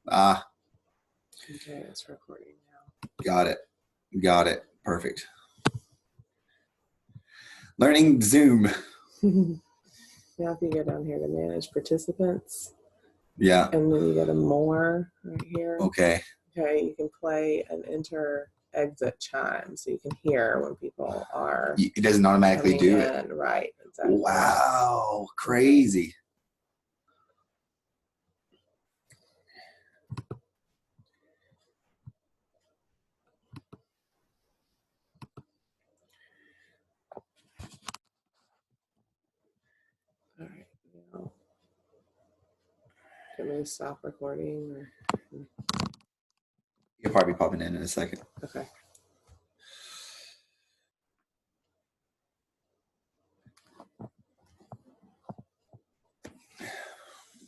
Ah, Okay, it's recording now. got it. Perfect. Learning Zoom. Now if you go down here to manage participants. Yeah. And then you go to more right here. Okay. Okay, you can play and enter exit chime so you can hear when people are. It doesn't automatically do it. Right, exactly. Wow, crazy. All right, now can we stop recording? Or? You'll probably be popping in a second. Okay.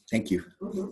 Thank you. Mm-hmm.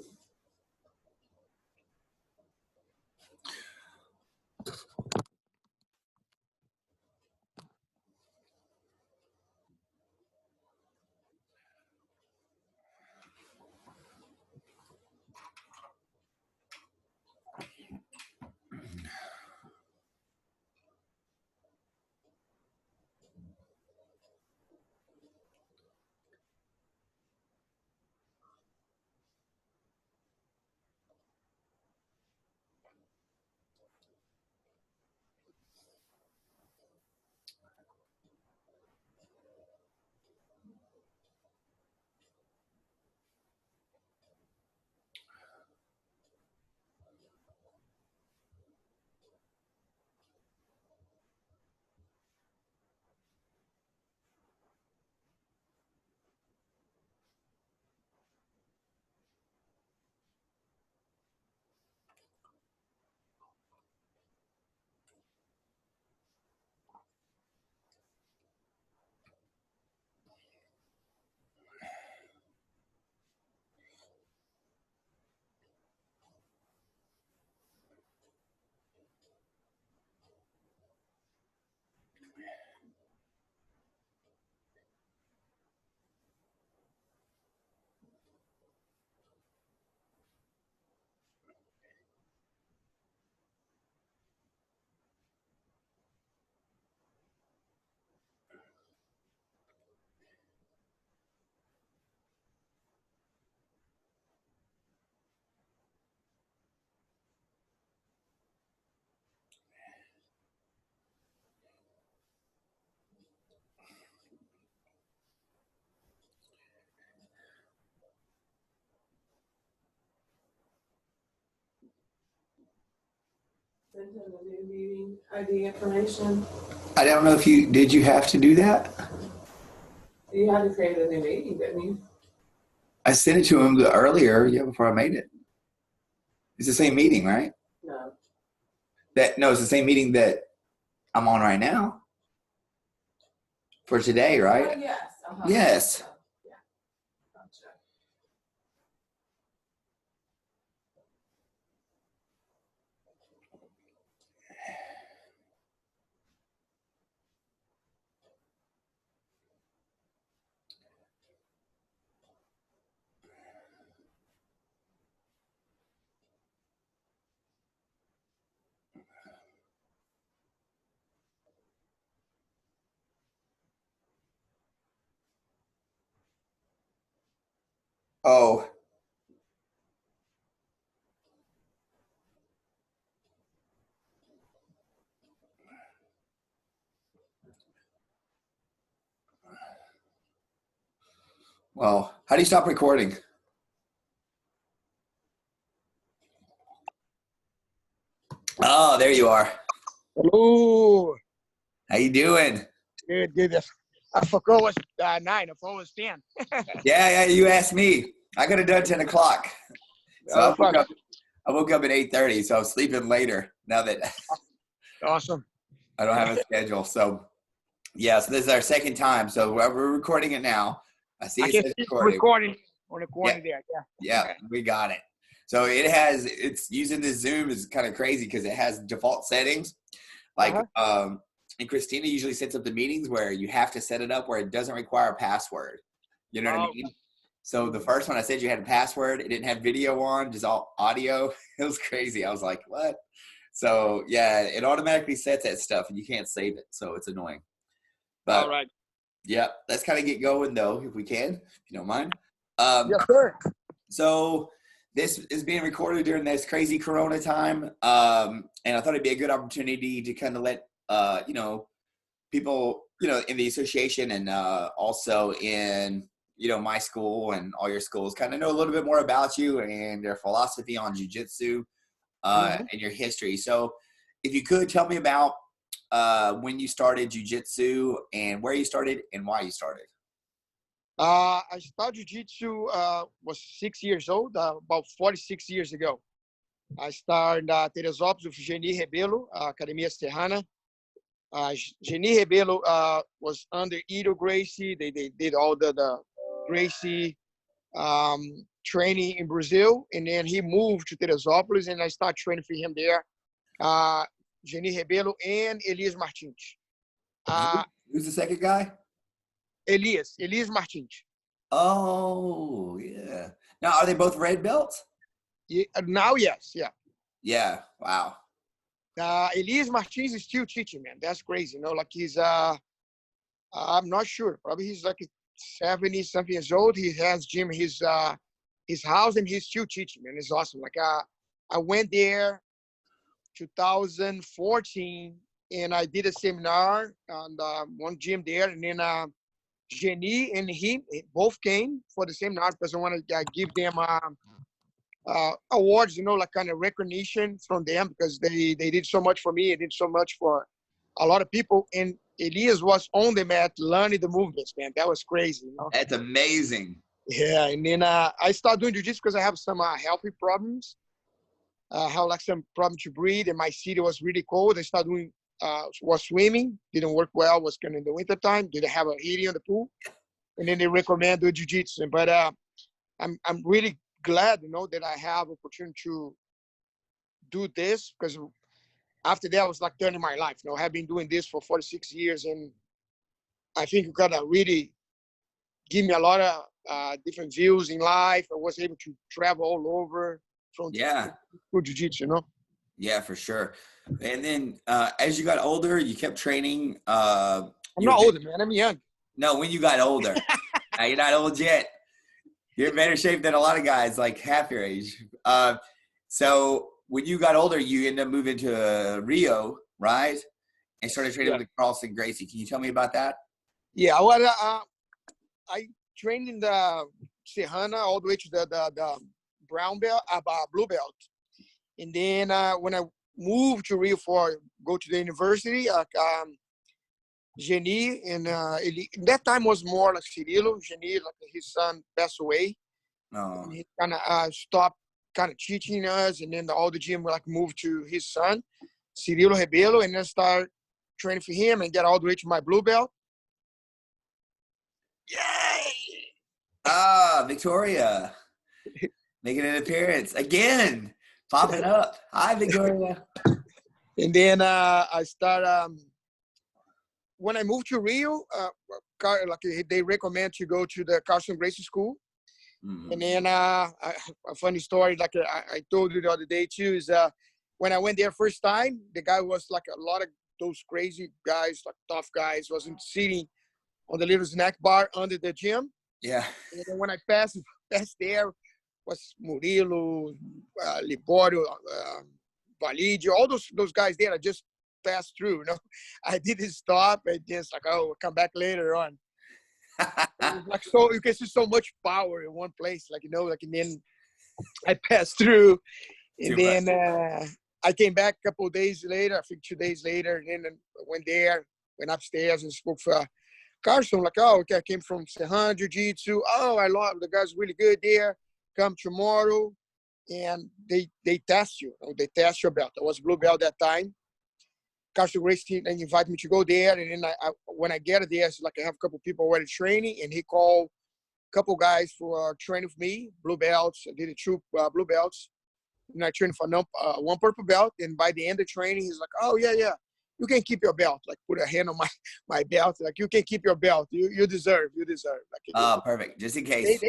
Send him the new meeting ID information. I don't know if did you have to do that? You had to create a new meeting, didn't you? I sent it to him earlier, before I made it. It's the same meeting, right? No. No, it's the same meeting that I'm on right now. For today, right? Yes. Yes. Yeah. Gotcha. Oh. Well, how do you stop recording? Oh, there you are. Hello. How you doing? Good. I forgot what's 9. The phone was 10. Yeah, you asked me. I could have done 10 o'clock. So I woke up at 8:30, so I was sleeping later now that Awesome. I don't have a schedule. So, so this is our second time. So we're recording it now. I see it says recording on the corner there. Yeah, we got it. So it's using this Zoom is kind of crazy because it has default settings. Like, and Christina usually sets up the meetings where you have to set it up where it doesn't require a password. You know what I mean? So the first one I said you had a password. It didn't have video on, just all audio. It was crazy. I was like, what? So yeah, it automatically sets that stuff and you can't save it. So it's annoying. But All right. yeah, let's kind of get going though, if we can, if you don't mind. Yes, sir. So this is being recorded during this crazy Corona time. And I thought it'd be a good opportunity to kind of let, people, in the association and also in, my school and all your schools kind of know a little bit more about you and their philosophy on jiu-jitsu and your history. So if you could tell me about when you started jiu-jitsu and where you started and why you started. I started jiu-jitsu, was 6 years old, about 46 years ago. I started Teresópolis with Geni Rebelo, Academia Serrana. Geni Rebelo was under Ido Gracie. They did all the Gracie training in Brazil. And then he moved to Teresópolis, and I started training for him there. Geni Rebelo and Elias Martins. Who's the second guy? Elias Martins. Oh, yeah. Now, are they both red belts? Yeah, now, yes, yeah. Yeah, wow. Elias Martins is still teaching, man. That's crazy. Like he's, I'm not sure. Probably he's like 70-something years old. He has gym in his house, and he's still teaching, man. It's awesome. Like I went there 2014, and I did a seminar on one gym there, and then Geni and he both came for the seminar because I want to give them awards, like kind of recognition from them because they did so much for me. They did so much for a lot of people. And Elias was on the mat learning the movements, man. That was crazy. That's amazing. Yeah. And then I started doing jiu-jitsu because I have some healthy problems. I have like some problem to breathe, and my city was really cold. I started doing was swimming, didn't work well, was kind of in the winter time, didn't have a heating on the pool. And then they recommend doing jiu-jitsu. But I'm really glad, that I have opportunity to do this because after that, I was like turning my life. I have been doing this for 46 years, and I think it gotta really give me a lot of different views in life. I was able to travel all over from jiu-jitsu, Yeah, for sure. And then as you got older, you kept training. I'm not older, man. I'm young. No, when you got older. You're not old yet. You're in better shape than a lot of guys like half your age. So when you got older, you ended up moving to Rio, right? And started training with Carlson Gracie. Can you tell me about that? Yeah, well, I trained in the Serrana all the way to the brown belt, blue belt. And then when I moved to Rio go to the university, Geni and that time was more like Cirilo. Geni, like his son, passed away. Oh. And he kind of stopped kind of teaching us, and then all the gym like moved to his son, Cirilo Rebelo, and then start training for him and get all the way to my blue belt. Yay! Victoria, making an appearance again, popping up. Hi, Victoria. And then I start. When I moved to Rio, like they recommend to go to the Carlson Gracie School. Mm-hmm. And then a funny story, like I told you the other day too, is when I went there first time, the guy was like a lot of those crazy guys, like tough guys, wasn't sitting on the little snack bar under the gym. Yeah. And then when I passed there, was Murilo, Liborio, Valide, all those guys there. I just passed through. I didn't stop. I just like, we'll come back later on. Like, so you can see so much power in one place, like and then I passed through, and then I came back a couple of days later, I think 2 days later, and then I went upstairs and spoke for Carson, like, okay, I came from Serrana Jiu-Jitsu. I love the guy's really good there. Come tomorrow, and they test you. They test your belt. I was blue belt that time. Carson Gracie and invited me to go there, and then when I get there, it's like I have a couple people already training, and he called a couple guys for training with me, blue belts. I did a troop blue belts, and I trained for one purple belt. And by the end of training, he's like, "Oh yeah, you can keep your belt." Like put a hand on my belt, like you can keep your belt. You deserve. Like, perfect. Just in case.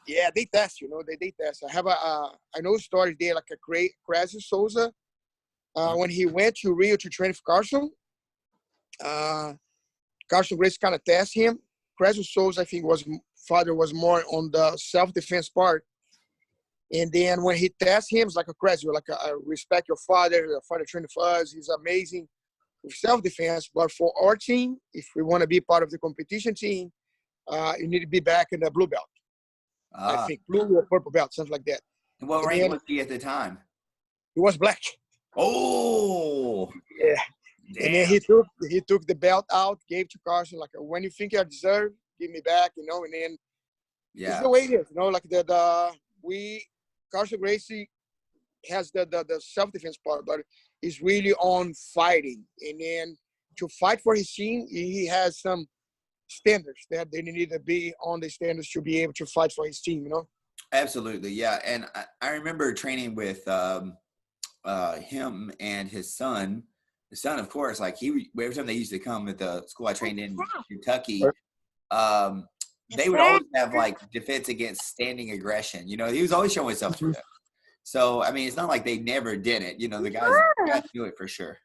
Yeah, they test, they test. I have I know stories there, like a great Crazy Souza. When he went to Rio to train for Carson, Carson Grace kind of test him. Crazy Souza, I think, father was more on the self-defense part. And then when he tests him, it's like a crazy, like a respect your father trained for us. He's amazing with self-defense. But for our team, if we want to be part of the competition team, you need to be back in the blue belt. I think blue or purple belt, something like that. And what rank was he at the time? He was black. Oh, yeah. Damn. And then he took the belt out, gave to Carson, like, when you think I deserve, give me back, and then it's the way it is, like Carson Gracie has the self-defense part, but he's really on fighting. And then to fight for his team, he has some standards that they need to be on the standards to be able to fight for his team, Absolutely, yeah. And I remember training with him and his son. The son, of course, like every time they used to come at the school I trained in Kentucky, they would always have like defense against standing aggression. He was always showing himself to them. So, I mean, it's not like they never did it. The guys do it for sure.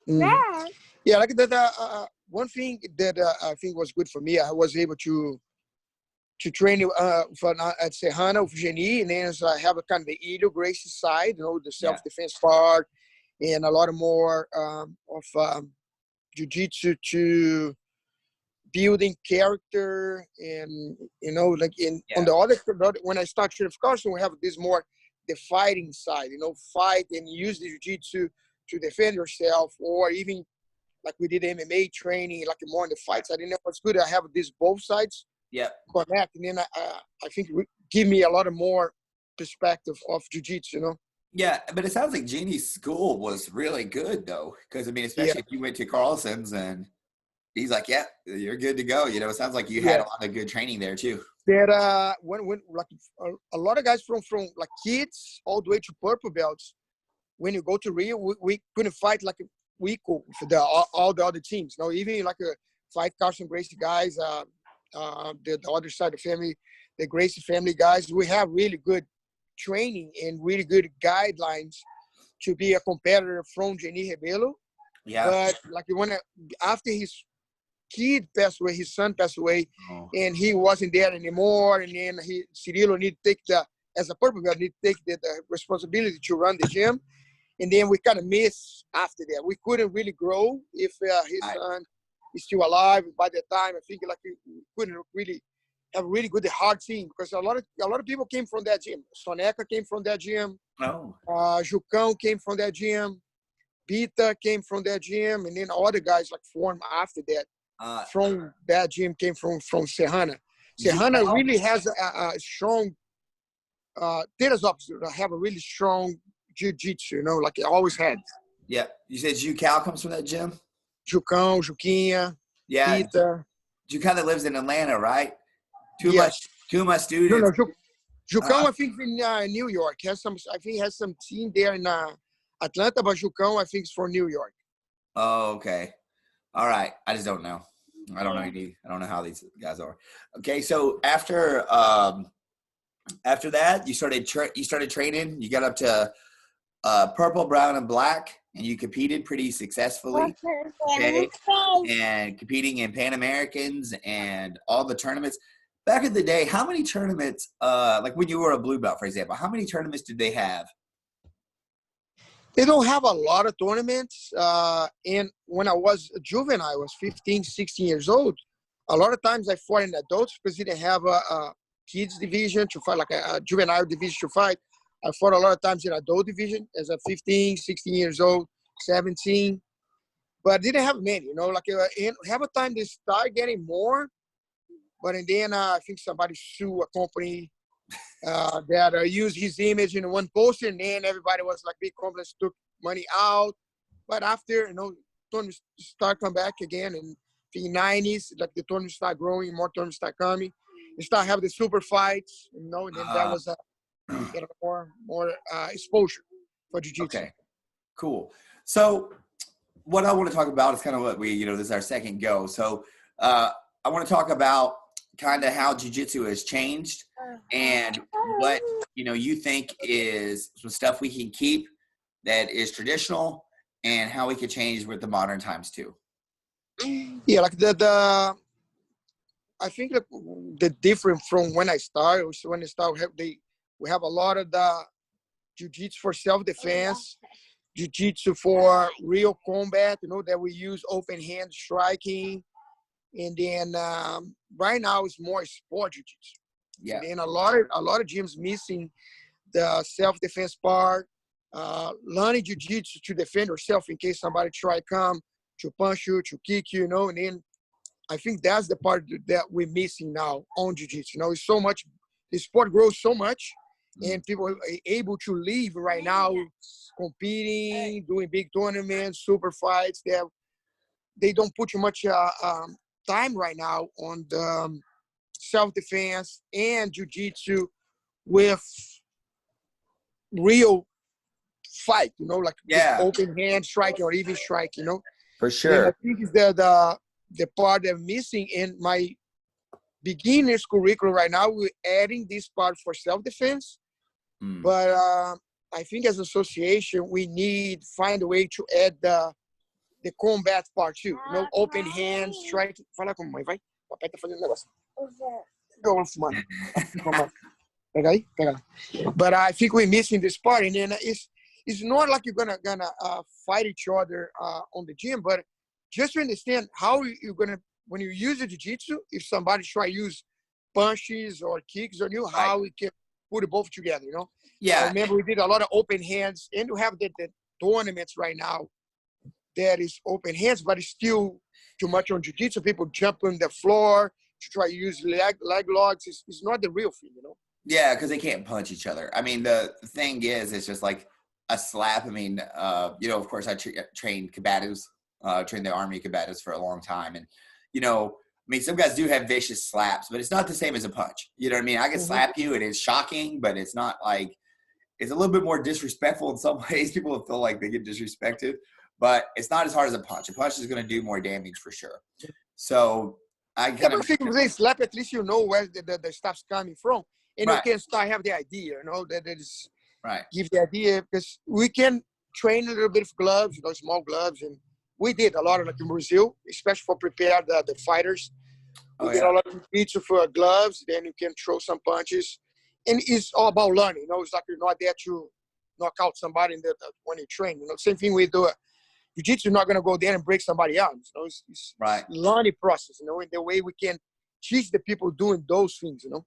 Yeah, like that. One thing that I think was good for me, I was able to train at Serrana with Geni, and then I have a kind of the Ilho Gracie side, the self-defense part, and a lot more of Jiu-Jitsu to building character, and on the other, when I start training for Carson, we have this more the fighting side, fight and use the Jiu-Jitsu to defend yourself, or even like we did MMA training, like more on the fight side. And what's good, I have these both sides connect, and then I think it give me a lot of more perspective of Jiu-Jitsu, Yeah, but it sounds like Genie's school was really good, though, because, I mean, especially if you went to Carlson's and he's like, yeah, you're good to go. It sounds like you had a lot of good training there, too. That when like a lot of guys from like kids all the way to purple belts, when you go to Rio, we couldn't fight like we could for all the other teams. Even like a fight Carson Gracie guys, the other side of the family, the Gracie family guys, we have really good training and really good guidelines to be a competitor from Geni Rebelo. Yeah. But like after his kid passed away, his son passed away, and he wasn't there anymore. And then Cirilo need to take as a purple belt, need to take the responsibility to run the gym. And then we kind of missed after that. We couldn't really grow if his son is still alive. By the time, I think like we couldn't really have a really good hard team, because a lot of people came from that gym. Soneca came from that gym. Jucão came from that gym. Bita came from that gym, and then other guys like formed after that. From that gym came from Serrana. Serrana really has a strong Teresópolis have a really strong Jiu-Jitsu, like it always had. Yeah. You said Jucal comes from that gym? Jucão, Juquinha, Pita. Jucal that lives in Atlanta, right? Two of my students. No, Jucão, I think in New York. I think he has some team there in Atlanta, but Jucão, I think, is for New York. Oh, okay. All right. I just don't know. I don't know. I don't know how these guys are. Okay. So after that, you started training. You got up to purple, brown, and black, and you competed pretty successfully. Okay. And competing in Pan Americans and all the tournaments. Back in the day, how many tournaments, like when you were a blue belt, for example, how many tournaments did they have? They don't have a lot of tournaments. And when I was a juvenile, I was 15, 16 years old. A lot of times I fought in adults because they didn't have a kids division to fight, like a juvenile division to fight. I fought a lot of times in adult division as a 15, 16 years old, 17. But I didn't have many, like have a time they start getting more. But then I think somebody sued a company that used his image in one poster, and then everybody was like, big companies took money out. But after, tournaments start come back again in the 90s, like the tournaments start growing, more tournaments start coming. You start having the super fights, and then that was more exposure for Jiu-Jitsu. Okay, cool. So what I want to talk about is kind of what this is our second go. So I want to talk about kind of how jiu-jitsu has changed and what, you know, you think is some stuff we can keep that is traditional and how we could change with the modern times too. Yeah, like I think that the different from when I started, so when I started, we have a lot of the jiu-jitsu for self-defense, jiu-jitsu for real combat, you know, that we use open hand striking. And then right now it's more sport jiu-jitsu. Yeah. And a lot of gyms missing the self-defense part, learning jiu-jitsu to defend yourself in case somebody try to come to punch you, to kick you, you know. And then I think that's the part that we're missing now on jiu-jitsu. You know, it's so much, the sport grows so much, and people are able to live right now competing, doing big tournaments, super fights. They don't put too much time right now on the self-defense and jiu-jitsu with real fight, you know, like open hand striking or even strike, you know. For sure. And I think is the part that I'm missing in my beginner's curriculum right now. We're adding this part for self-defense, but I think as an association we need find a way to add the combat part too. You know, open hands, strike. Fala com a mãe, vai. Papai tá fazendo negócio. Go on, fumando. Pega aí, pega lá. But I think we're missing this part, and then it's not like you're gonna fight each other on the gym, but just to understand how you're gonna, when you use the jiu-jitsu, if somebody try to use punches or kicks on you, how we can put it both together, you know? Yeah. I remember we did a lot of open hands, and we have the tournaments right now that is open hands, but it's still too much on jiu-jitsu. People jump on the floor to try to use leg locks. It's not the real thing, you know? Yeah, because they can't punch each other. I mean, the thing is, it's just like a slap. I mean, you know, of course, I trained combatives, trained the Army combatives for a long time. And, you know, I mean, some guys do have vicious slaps, but it's not the same as a punch. You know what I mean? I can slap you, and it's shocking, but it's not like, it's a little bit more disrespectful in some ways. People feel like they get disrespected, but it's not as hard as a punch. A punch is going to do more damage for sure. So I kind of think if they slap, at least you know where the stuff's coming from. And right. you can start have the idea, you know, that is right. Give the idea, because we can train a little bit of gloves, you know, small gloves, and we did a lot of like in Brazil, especially for prepare the fighters. We did a lot of jiu-jitsu for gloves, then you can throw some punches, and it's all about learning. You know, it's like you're not there to knock out somebody when you train. You know, same thing with the jiu-jitsu. You're not gonna go there and break somebody out. You know, it's learning process. You know, in the way we can teach the people doing those things. You know.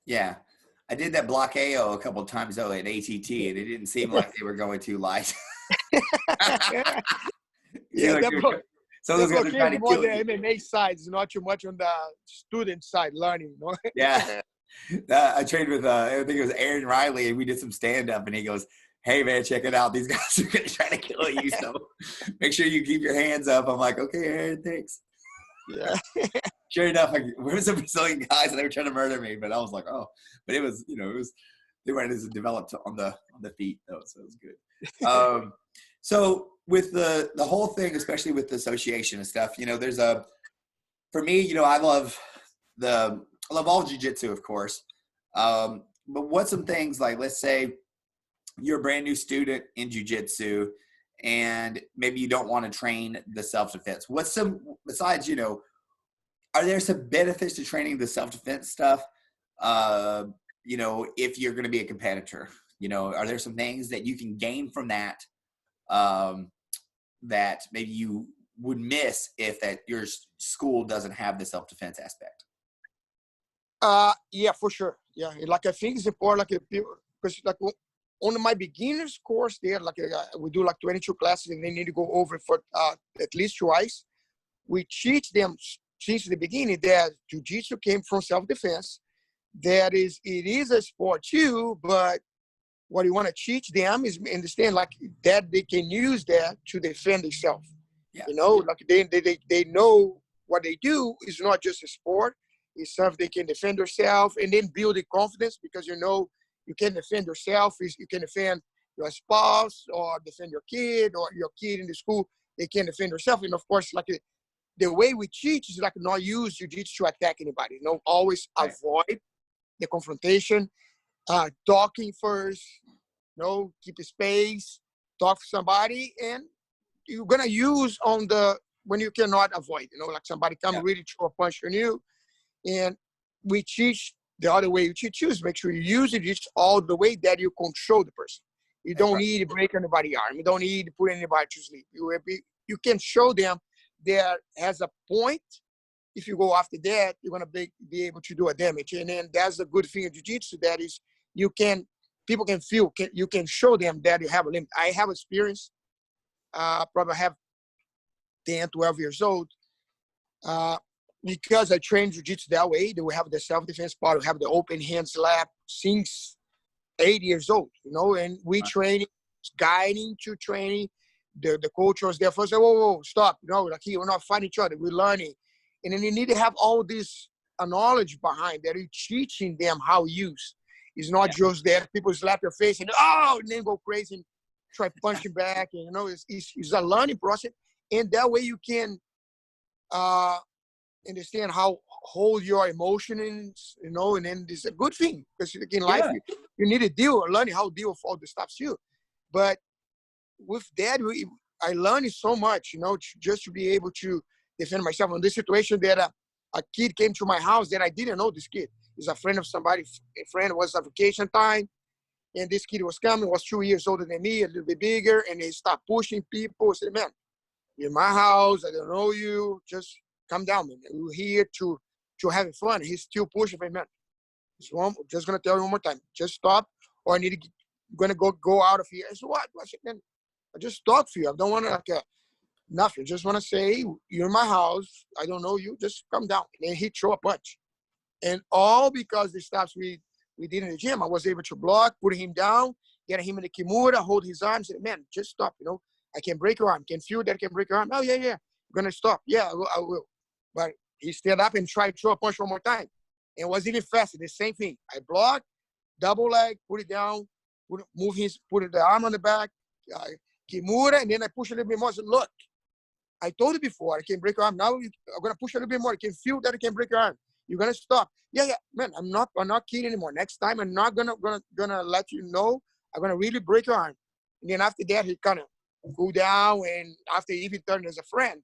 Yeah. I did that block AO a couple of times though at ATT, and it didn't seem like they were going too light. So those guys are trying to kill the MMA side, is not too much on the student side learning. You know? Yeah. I trained with I think it was Aaron Riley, and we did some stand up, and he goes, "Hey man, check it out. These guys are gonna try to kill you, so make sure you keep your hands up." I'm like, "Okay, Aaron, thanks." Yeah. Sure enough, like, where was some Brazilian guys and they were trying to murder me, but I was like, oh, but it was, you know, they weren't as developed on the feet though, so it was good. So with the whole thing, especially with the association and stuff, you know, for me, you know, I love all jiu-jitsu, of course. But what's some things like, let's say you're a brand new student in jiu-jitsu and maybe you don't want to train the self-defense. What's some, besides, you know, are there some benefits to training the self-defense stuff? You know, if you're going to be a competitor, you know, are there some things that you can gain from that, that maybe you would miss if that your school doesn't have the self-defense aspect? Yeah, for sure. Yeah. Like, I think it's important, like, because like on my beginners course there, like we do like 22 classes and they need to go over for at least twice. We teach them since the beginning that jiu-jitsu came from self-defense. It is a sport too, but what you want to teach them is understand like that they can use that to defend themselves. Yeah. You know, like they know what they do is not just a sport. It's something they can defend themselves and then build the confidence, because you know you can defend yourself. You can defend your spouse or defend your kid or your kid in the school. They can defend themselves. And of course, like the way we teach is like not use jiu-jitsu to attack anybody. Always avoid the confrontation, talking first, keep a space, talk to somebody, and you're gonna use when you cannot avoid, like somebody come really throw a punch on you, and we teach the other way. You choose, make sure you use it just all the way that you control the person. You don't need to break anybody's arm. You don't need to put anybody to sleep. You can show them there has a point. If you go after that, you're gonna be able to do a damage. And then that's the good thing in jiu-jitsu, that is people can feel, you can show them that you have a limit. I have experience, probably have 10, 12 years old, because I trained jiu-jitsu that way. That we have the self-defense part, we have the open hand slap since 8 years old, and we training, guiding to training. The coach was there first, say, whoa, stop, like here, we're not fighting each other, we're learning. And then you need to have all this knowledge behind that. You're teaching them how to use. It's not just that people slap your face and then go crazy and try punching back. And it's a learning process, and that way you can understand how hold your emotions, and then it's a good thing, because in life you need to learning how to deal with all the stuff too. But with that, I learned so much, just to be able to defend myself in this situation. That a kid came to my house that I didn't know. This kid is a friend of somebody. A friend, was a vacation time, and this kid was coming, was 2 years older than me, a little bit bigger, and he started pushing people. I said, man, you're in my house, I don't know you, just come down, man. We're here to have fun. He's still pushing me, man. Just gonna tell you one more time, just stop, or I need to gonna go out of here. I said, what? I said, man, I just talk for you. I don't want to nothing. Just want to say, you're in my house, I don't know you, just come down. And then he threw a punch. And all because the stops we did in the gym, I was able to block, put him down, get him in the kimura, hold his arm, say, man, just stop, I can break your arm. Can feel that I can break your arm. Oh, yeah. I'm going to stop. Yeah, I will. But he stood up and tried to throw a punch one more time. And it was even faster, the same thing. I blocked, double leg, put it down, put the arm on the back, kimura, and then I push a little bit more. I said, look, I told you before, I can break your arm. Now I'm going to push a little bit more. I can feel that I can break your arm. You're going to stop. Yeah, man, I'm not kidding anymore. Next time, I'm not gonna let you know. I'm going to really break your arm. And then after that, he kind of cooled down, and after he even turned as a friend.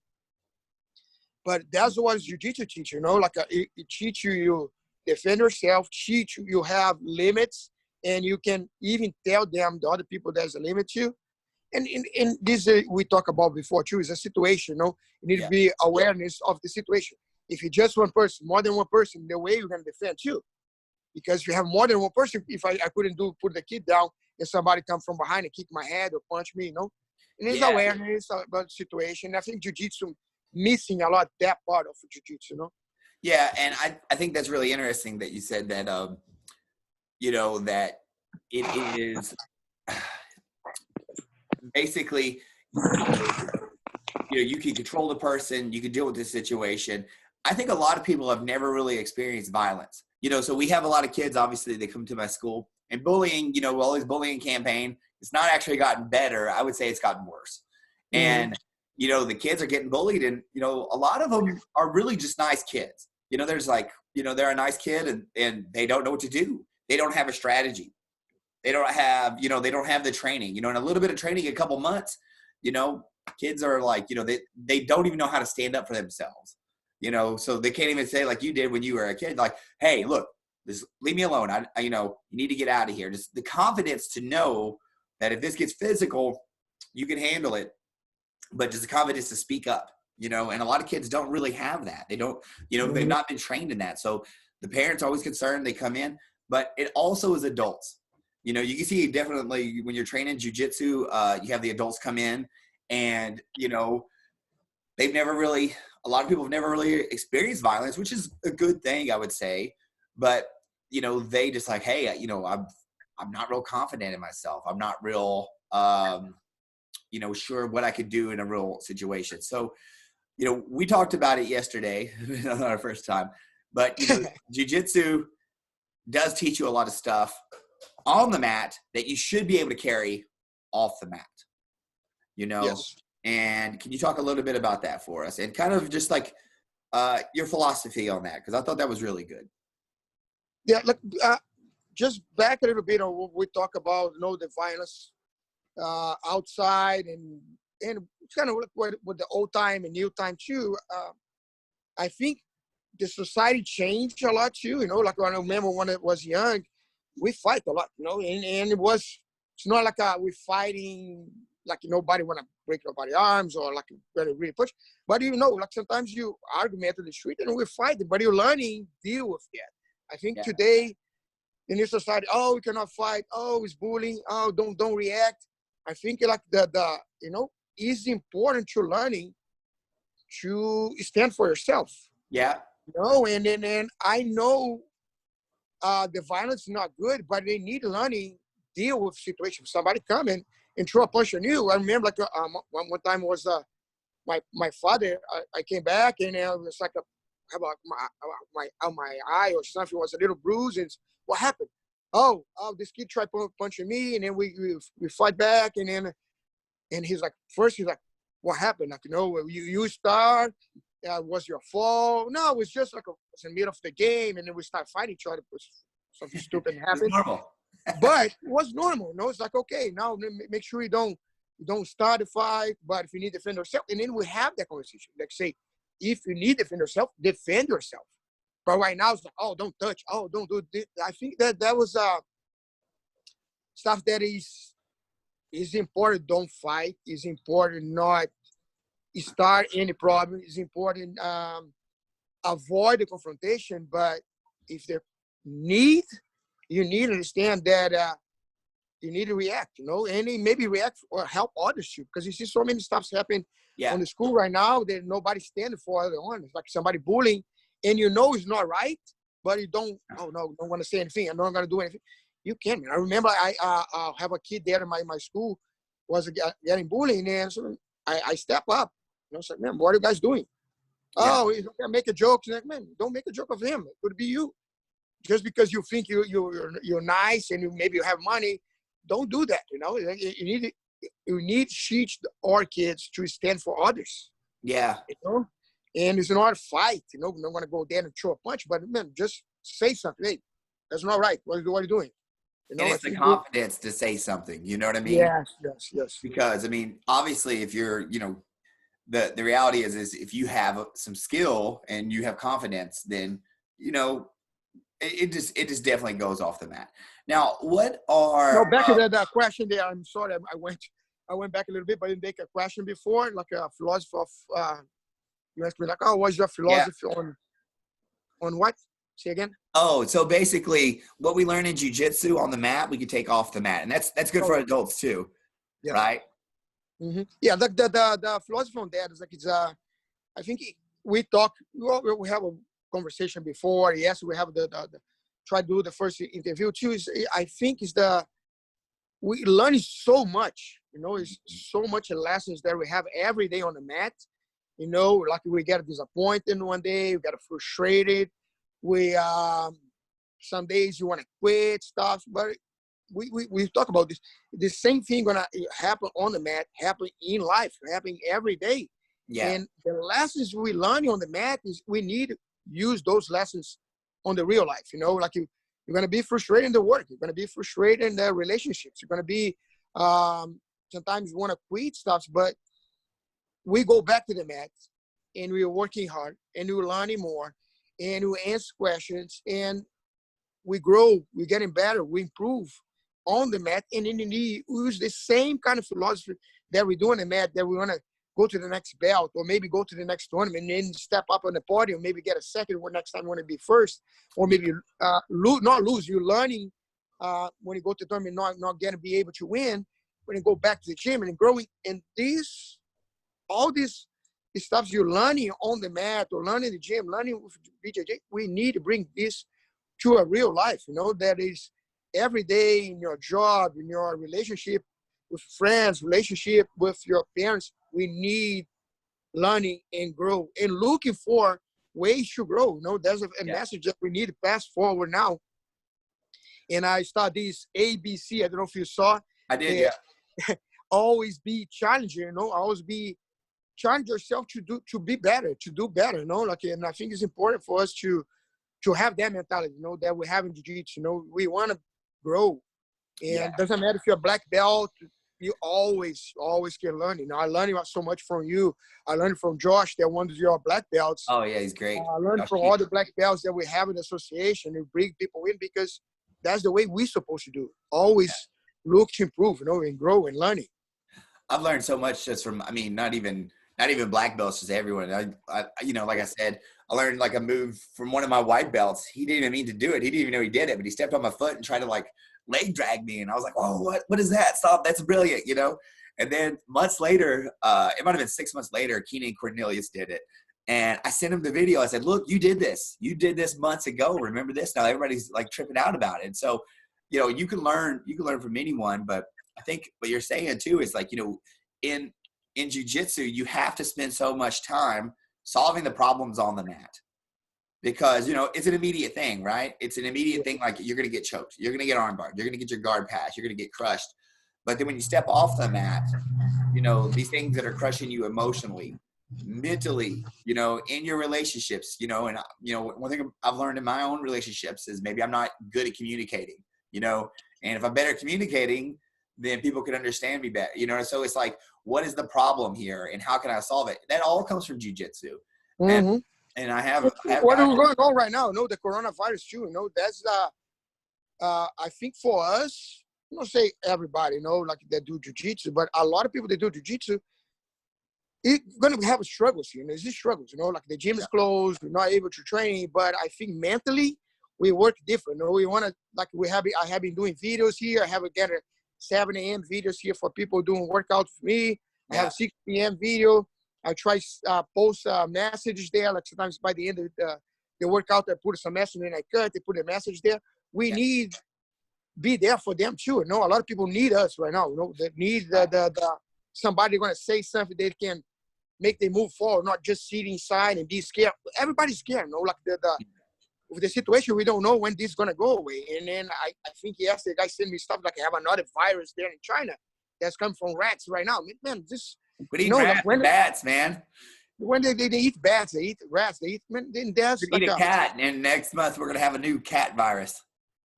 But that's what jiu-jitsu teach, like it teach you defend yourself, teach you have limits, and you can even tell them, the other people, there's a limit to. And in this, we talked about before too, is a situation, You need to be awareness of the situation. If you're just one person, more than one person, the way you're going to defend too. Because if you have more than one person, if I couldn't put the kid down, and somebody come from behind and kick my head or punch me, And it's awareness about the situation. I think jiu-jitsu missing a lot that part of jiu-jitsu, Yeah, and I think that's really interesting that you said that, that it is basically, you can control the person, you can deal with this situation. I think a lot of people have never really experienced violence. So we have a lot of kids, obviously, they come to my school, and bullying, all this bullying campaign, it's not actually gotten better. I would say it's gotten worse. And, the kids are getting bullied, and, a lot of them are really just nice kids. There's they're a nice kid, and they don't know what to do. They don't have a strategy. They don't have, they don't have the training, and a little bit of training, a couple months, kids are like, they don't even know how to stand up for themselves, so they can't even say, like you did when you were a kid, like, hey, look, just leave me alone. You need to get out of here. Just the confidence to know that if this gets physical, you can handle it, but just the confidence to speak up, and a lot of kids don't really have that. They don't, they've not been trained in that. So the parents are always concerned, they come in, but it also is adults. You can see definitely when you're training jiu-jitsu, you have the adults come in, and, a lot of people have never really experienced violence, which is a good thing, I would say. But, they just like, hey, I'm not real confident in myself. I'm not real, sure what I could do in a real situation. So, we talked about it yesterday, not our first time, but, jiu-jitsu does teach you a lot of stuff on the mat that you should be able to carry off the mat. Yes. And can you talk a little bit about that for us and kind of just like your philosophy on that? Because I thought that was really good. Yeah, look, just back a little bit on what we talk about, the violence outside and it's kind of with the old time and new time too. I think the society changed a lot too. Like I remember when I was young, we fight a lot. And it's not like we're fighting like nobody want to break nobody's arms or like really push. But like sometimes you argument in the street and we fight, but you're learning deal with that. I think today in this society, we cannot fight. It's bullying. Don't react. I think like it's important to learning to stand for yourself. Yeah. And then I know the violence is not good, but they need learning deal with situations. Somebody come and throw a punch on you. I remember like one time was my father. I came back and it was like my eye or something was a little bruise. And what happened? This kid tried punching me, and then we fight back, and he's like, what happened? Like, you start. Was your fault? No, it was just like it's in the middle of the game, and then we start fighting each other because something stupid happened. Normal. But it was normal. It's like, okay, now make sure you don't start a fight. But if you need to defend yourself, and then we have that conversation. Like say, if you need to defend yourself, defend yourself. But right now it's like, don't touch. Don't do this. I think that was stuff that is important. Don't fight. It's important not start any problem. It's important avoid the confrontation. But if there you need to understand that you need to react, and maybe react or help others too. Because you see so many stuff happen on the school right now that nobody's standing for other one. It's like somebody bullying, and it's not right, but you don't want to say anything. I'm not going to do anything. You can, man. I remember I have a kid there in my school was getting bullied, and so I step up. It's like, man, what are you guys doing? He's okay, make a joke. He's like, man, don't make a joke of him. It could be you. Just because you think you're nice and maybe you have money, don't do that. You need to teach our kids to stand for others. Yeah. And it's not a fight. We're not going to go there and throw a punch, but man, just say something. Hey, that's not right. What are you doing? And it's the confidence to say something. You know what I mean? Yes. Because I mean, obviously, if you're, the reality is if you have some skill and you have confidence, then it just definitely goes off the mat. Now, what are back to that question there? I'm sorry, I went back a little bit, but I didn't take a question before, like a philosophy of you asked me like, what's your philosophy on what? Say again. So basically, what we learn in jiu-jitsu on the mat, we can take off the mat, and that's good for adults too, right? Mm-hmm. Yeah, the philosophy on that is like I think we have a conversation before. Yes, we have the try to do the first interview too. I think we learn so much. It's so much lessons that we have every day on the mat. Like we get disappointed one day, we get frustrated. We some days you want to quit stuff, but we talk about this. The same thing gonna happen on the mat, happen in life, happening every day. Yeah. And the lessons we learn on the mat is we need to use those lessons on the real life. Like you're gonna be frustrated in the work, you're gonna be frustrated in the relationships, you're gonna be sometimes you want to quit stuff, but we go back to the mat and we're working hard and we're learning more and we answer questions and we grow, we're getting better, we improve on the mat, and then we use the same kind of philosophy that we do on the mat, that we want to go to the next belt or maybe go to the next tournament and then step up on the podium, maybe get a second, or next time you want to be first, or maybe not lose. You're learning when you go to the tournament, not going to be able to win, when you go back to the gym and growing. And all these stuff you're learning on the mat or learning in the gym, learning with BJJ, we need to bring this to a real life, that is every day in your job, in your relationship with friends, relationship with your parents. We need learning and grow and looking for ways to grow. There's a message that we need to pass forward now. And I start this ABC. I don't know if you saw. I did, yeah. always be challenging, you know, always be challenge yourself to be better, to do better, you know, like, and I think it's important for us to have that mentality, you know, that we have in jiu-jitsu. You know, we want to grow, and doesn't matter if you're a black belt, you always can learn. You know, I learned so much from you. I learned from Josh, that one of your black belts. Oh yeah, he's great. I learned from all the black belts that we have in the association. We bring people in because that's the way we're supposed to do it. Always look to improve, you know, and grow and learning. I've learned so much just from, I mean, not even black belts, just everyone. I you know, like I said, I learned like a move from one of my white belts. He didn't even mean to do it. He didn't even know he did it, but he stepped on my foot and tried to like leg drag me. And I was like, oh, what is that? Stop. That's brilliant, you know? And then months later, it might've been 6 months later, Keenan Cornelius did it. And I sent him the video. I said, look, you did this. You did this months ago. Remember this? Now everybody's like tripping out about it. And so, you know, you can learn from anyone, but I think what you're saying too is like, you know, in jiu-jitsu, you have to spend so much time solving the problems on the mat, because, you know, it's an immediate thing, right? It's an immediate thing. Like, you're going to get choked. You're going to get armbarred. You're going to get your guard passed. You're going to get crushed. But then when you step off the mat, you know, these things that are crushing you emotionally, mentally, you know, in your relationships, you know, and, you know, one thing I've learned in my own relationships is maybe I'm not good at communicating, you know, and if I'm better at communicating, then people can understand me better, you know? So it's like, what is the problem here and how can I solve it? That all comes from jiu-jitsu. Mm-hmm. And I have what is going on right now? You know, the coronavirus too, you know, that's, I think for us, I'm not say everybody, you know, like that do jiu-jitsu, but a lot of people that do jiu-jitsu, it's going to have struggles, you know, there's struggles, you know, like the gym is closed, we're not able to train, but I think mentally we work different. You know, we want to, like I have been doing videos here. I have again 7 a.m. videos here for people doing workout for me. I have a 6 p.m. video. I try post messages there. Like sometimes by the end of the workout, I put some message and I cut. They put a message there. We need be there for them too. You know, a lot of people need us right now. You know, they need the somebody going to say something they can make them move forward, not just sit inside and be scared. Everybody's scared. You know, like with the situation, we don't know when this is going to go away. And then I think yesterday, the guy sent me stuff like I have another virus there in China that's come from rats right now. Man, this. But eat bats, man. When they eat bats, they eat rats, they eat, man, then there's like eat a cat, and next month we're going to have a new cat virus.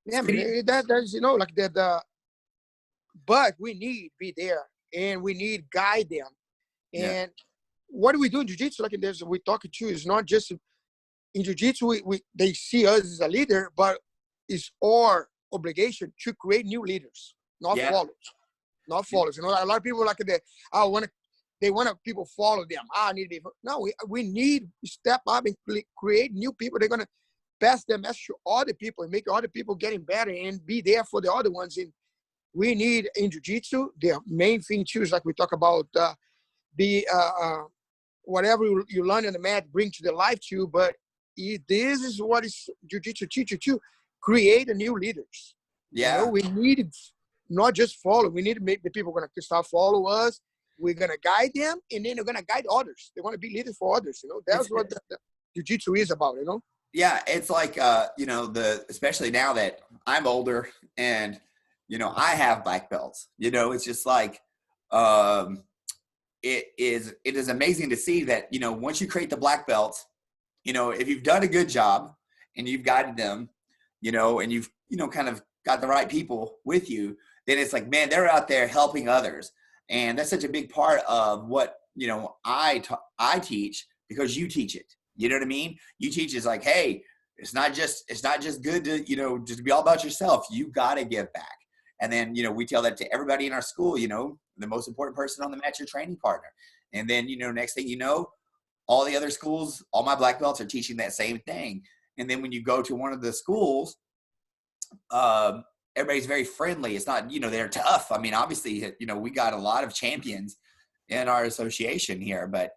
Yeah, man, that's, you know, like that. But we need to be there, and we need to guide them. And what do we do in jiu-jitsu? Like we talk to, is not just in jiu-jitsu, they see us as a leader, but it's our obligation to create new leaders, not followers. Not followers. You know, a lot of people like they want people follow them. I need to be. No, we need to step up and create new people. They're going to pass their message to other people and make other people getting better and be there for the other ones. And we need in jiu-jitsu, the main thing too is like we talk about whatever you learn in the mat, bring to the life too. But this is what is jiu-jitsu teach you to create a new leaders. Yeah. You know, we need not just follow. We need to make the people going to start follow us. We're going to guide them, and then they're going to guide others. They want to be leaders for others. You know, that's what the jiu-jitsu is about, you know? Yeah. It's like, you know, especially now that I'm older and, you know, I have black belts, you know, it's just like, it is amazing to see that, you know, once you create the black belts, you know, if you've done a good job and you've guided them, you know, and you've, you know, kind of got the right people with you, then it's like, man, they're out there helping others. And that's such a big part of what, you know, I teach, because you teach it. You know what I mean? You teach is like, hey, it's not just good to, you know, just be all about yourself. You got to give back. And then, you know, we tell that to everybody in our school, you know, the most important person on the mat, your training partner. And then, you know, next thing you know, all the other schools, all my black belts are teaching that same thing. And then when you go to one of the schools, everybody's very friendly. It's not, you know, they're tough. I mean, obviously, you know, we got a lot of champions in our association here, but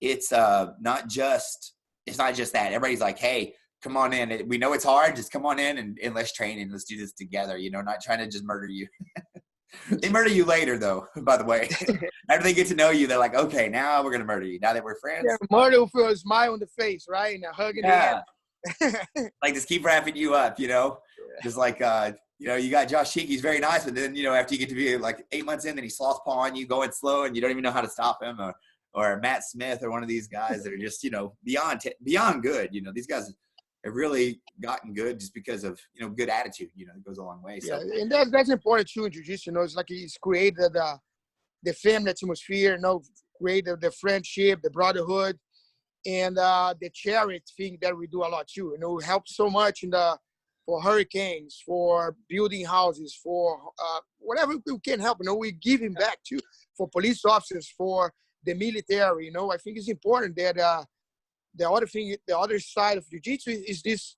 it's not just that. Everybody's like, hey, come on in. We know it's hard. Just come on in and let's train and let's do this together. You know, not trying to just murder you. They murder you later, though, by the way. After they get to know you, they're like, okay, now we're going to murder you. Now that we're friends. Yeah, murder with a smile on the face, right? And a hug in the hand. Like, just keep wrapping you up, you know? Just like, you got Josh Cheek, he's very nice, but then, after you get to be like 8 months in, then he sloth paw on you going slow and you don't even know how to stop him, or Matt Smith or one of these guys that are just, beyond good. These guys have really gotten good just because of, good attitude, it goes a long way. So. Yeah, and that's important too in jiu-jitsu. It's like he's created the family atmosphere, created the friendship, the brotherhood, and the charity thing that we do a lot too. We help so much for hurricanes, for building houses, for whatever we can help. We give him back too, for police officers, for the military. I think it's important that the other side of jiu-jitsu is this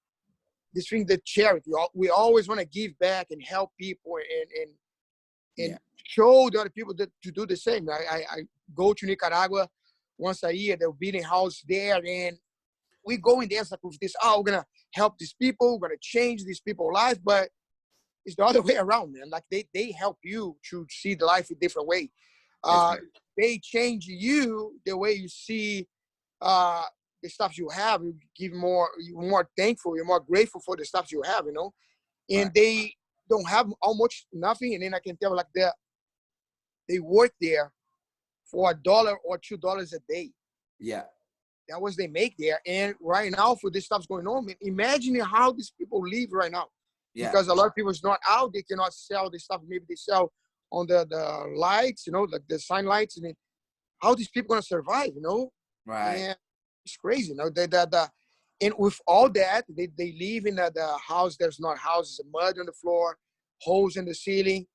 thing, the charity. We always want to give back and help people and show the other people to do the same. I go to Nicaragua once a year, the beating house there, and we go in there like with this, we're going to help these people, we're going to change these people's lives, but it's the other way around, man. Like they help you to see the life a different way. They change you the way you see the stuff you have. You give you're more thankful, you're more grateful for the stuff you have, and right. They don't have nothing, and then I can tell like that they work there for $1 or $2 a day. Yeah. That was they make there. And right now, for this stuff's going on, imagine how these people live right now. Yeah. Because a lot of people is not out, they cannot sell this stuff. Maybe they sell on the lights, like the sign lights. And how these people gonna survive, Right. And it's crazy, and with all that, they live in the house. There's not houses, mud on the floor, holes in the ceiling.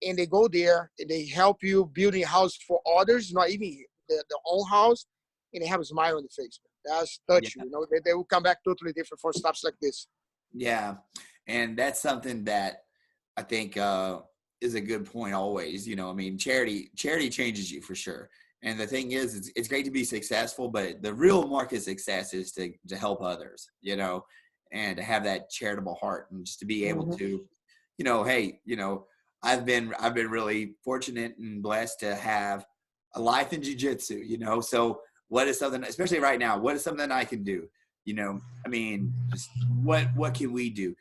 And they go there and they help you building a house for others, not even their own house, and they have a smile on the face. That's touch you, they will come back totally different for stuff like this. Yeah, and that's something that I think is a good point always. Charity changes you for sure. And the thing is, it's great to be successful, but the real mark of success is to help others, and to have that charitable heart and just to be able to, hey, I've been really fortunate and blessed to have a life in jiu-jitsu, so what is something, especially right now, what is something I can do? Just what can we do?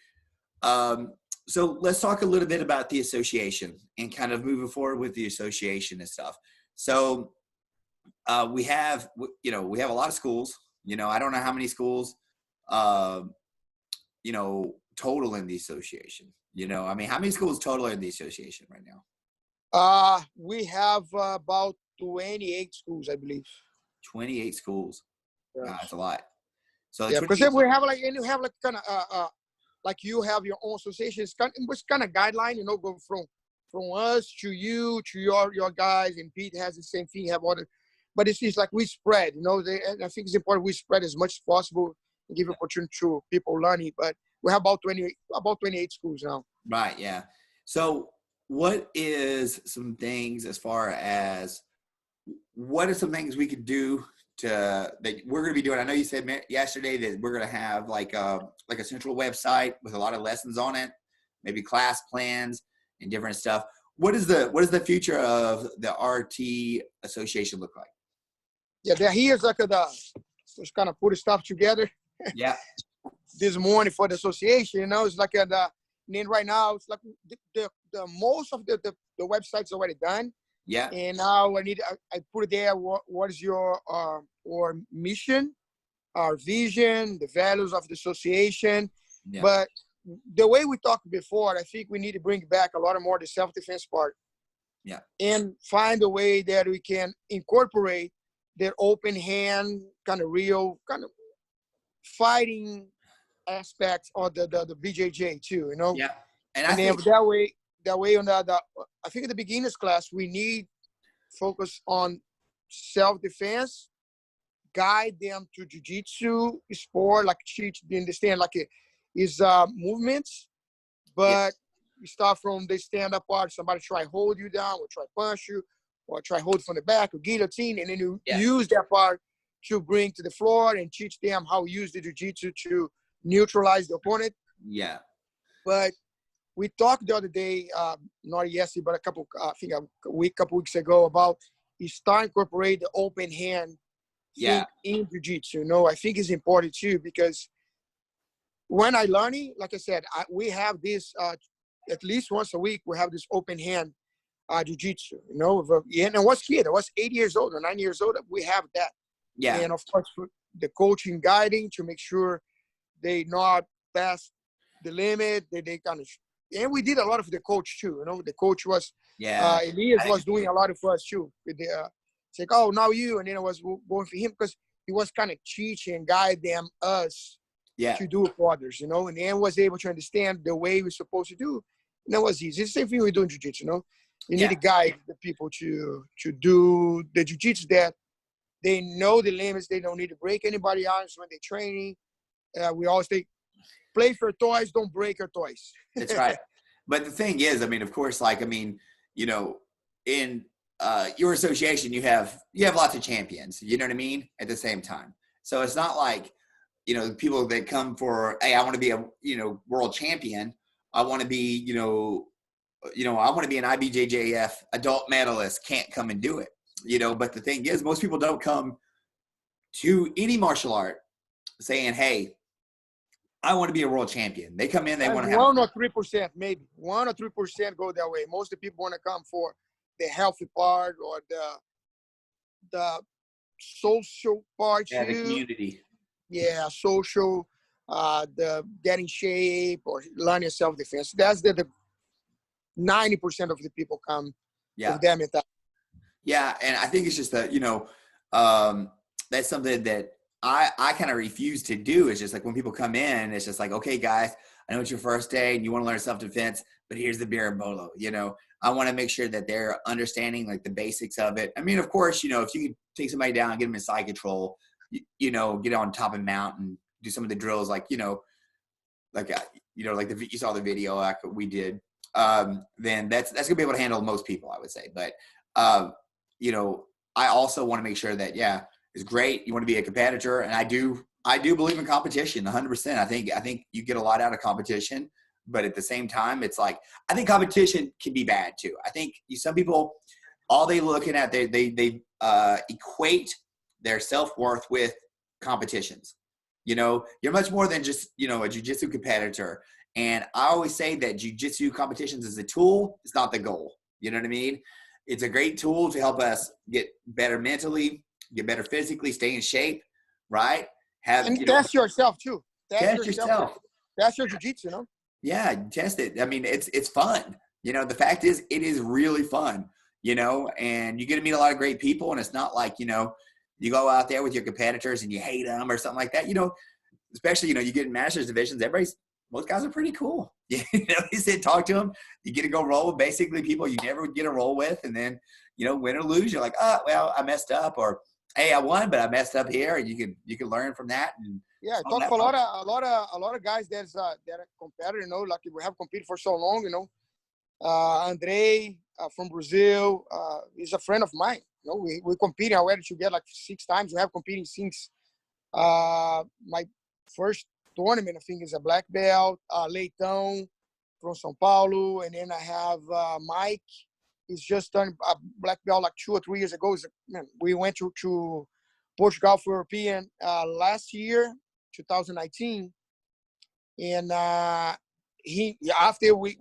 So let's talk a little bit about the association and kind of moving forward with the association and stuff. So we have a lot of schools, I don't know how many schools, total in the association. How many schools total are in the association right now? We have about 28 schools, I believe. 28 schools. Yeah. Wow, that's a lot. So yeah, because we have kind of like you have your own association. It's kind of guideline, go from us to you to your guys, and Pete has the same thing. Have other, but it's like we spread. And I think it's important we spread as much as possible and give opportunity to people learning. But we have about 28 schools now. Right. Yeah. So what is some things as far as what are some things we could do that we're going to be doing? I know you said yesterday that we're going to have like a central website with a lot of lessons on it, maybe class plans and different stuff. What is the future of the RT association look like? Yeah, they're here like just kind of put stuff together. Yeah. This morning for the association, it's like and then right now it's like the most of the website's already done. Yeah. And now I put it there. What is your our mission, our vision, the values of the association? Yeah. But the way we talked before, I think we need to bring back a lot more the self-defense part. Yeah. And find a way that we can incorporate their open hand, kind of real, kind of fighting aspects of the BJJ too, Yeah. And I think that way on the I think in the beginners class we need focus on self-defense, guide them to jiu-jitsu sport, like teach them understand like it is movements, but you start from the stand-up part. Somebody try hold you down or try punch you or try hold from the back or guillotine, and then you use that part to bring to the floor and teach them how to use the jiu-jitsu to neutralize the opponent. Yeah. But we talked the other day, not yesterday, but couple weeks ago, about you start incorporate the open hand thing in jiu-jitsu. I think it's important too, because when I learn it, like I said, we have this at least once a week. We have this open hand jiu-jitsu. You know, and I was kid. I was 8 years old or 9 years old. We have that. Yeah. And of course, the coaching guiding to make sure they not pass the limit. They kind of, and we did a lot of the coach too. You know, the coach was Elias was doing a lot of us too. With the it's like, oh, now you, and then I was going for him because he was kind of teaching and guide them us to do it for others. You know, and then was able to understand the way we're supposed to do. And that was easy. It's the same thing we do in jiu-jitsu. You know, you need to guide the people to do the jiu-jitsu that they know the limits. They don't need to break anybody else when they're training. We always say, play for toys, don't break your toys. That's right. But the thing is, I mean, of course, like, I mean, you know, in your association, you have lots of champions, you know what I mean? At the same time. So it's not like, you know, people that come for, hey, I want to be a, you know, world champion. I want to be, you know, I want to be an IBJJF adult medalist, can't come and do it, you know? But the thing is, most people don't come to any martial art saying, hey, I want to be a world champion. They come in, they want to have 1 or 3%, maybe 1 or 3% go that way. Most of the people want to come for the healthy part or the social part too. The community. Yeah, social, the getting shape or learning self-defense. That's the 90% of the people come with them. Yeah, and I think it's just that, you know, that's something that I kind of refuse to do. It's just like when people come in, it's just like, okay, guys, I know it's your first day and you want to learn self-defense, but here's the beer and bolo, you know. I want to make sure that they're understanding like the basics of it. I mean, of course, you know, if you can take somebody down, get them in side control, you know, get on top of mount and do some of the drills like, you know, like you saw the video like we did, then that's going to be able to handle most people, I would say. But, you know, I also want to make sure that, it's great. You want to be a competitor. And I do believe in competition 100%. I think you get a lot out of competition, but at the same time, it's like, I think competition can be bad too. I think some people, all they looking at, they equate their self-worth with competitions. You know, you're much more than just, you know, a jiu-jitsu competitor. And I always say that jiu-jitsu competitions is a tool. It's not the goal. You know what I mean? It's a great tool to help us get better mentally, get better physically, stay in shape, right? And test yourself too. Test yourself. That's your jiu-jitsu, you know? Yeah, test it. I mean, it's fun. You know, the fact is, it is really fun, you know, and you get to meet a lot of great people. And it's not like, you know, you go out there with your competitors and you hate them or something like that. You know, especially, you know, you get in masters divisions, most guys are pretty cool. You know, you sit, talk to them. You get to go roll with basically people you never would get a roll with. And then, you know, win or lose, you're like, oh, well, I messed up, or hey, I won, but I messed up here. And you can learn from that. And I talk to a lot of guys that are competitor, you know, like we have competed for so long, you know. Andre from Brazil, he's a friend of mine. You know, we competing already together like 6 times. We have competing since my first tournament, I think, is a black belt. Leitão from São Paulo, and then I have Mike. He's just done a black belt like 2 or 3 years ago. Man, we went to Portugal for European last year, 2019, and after we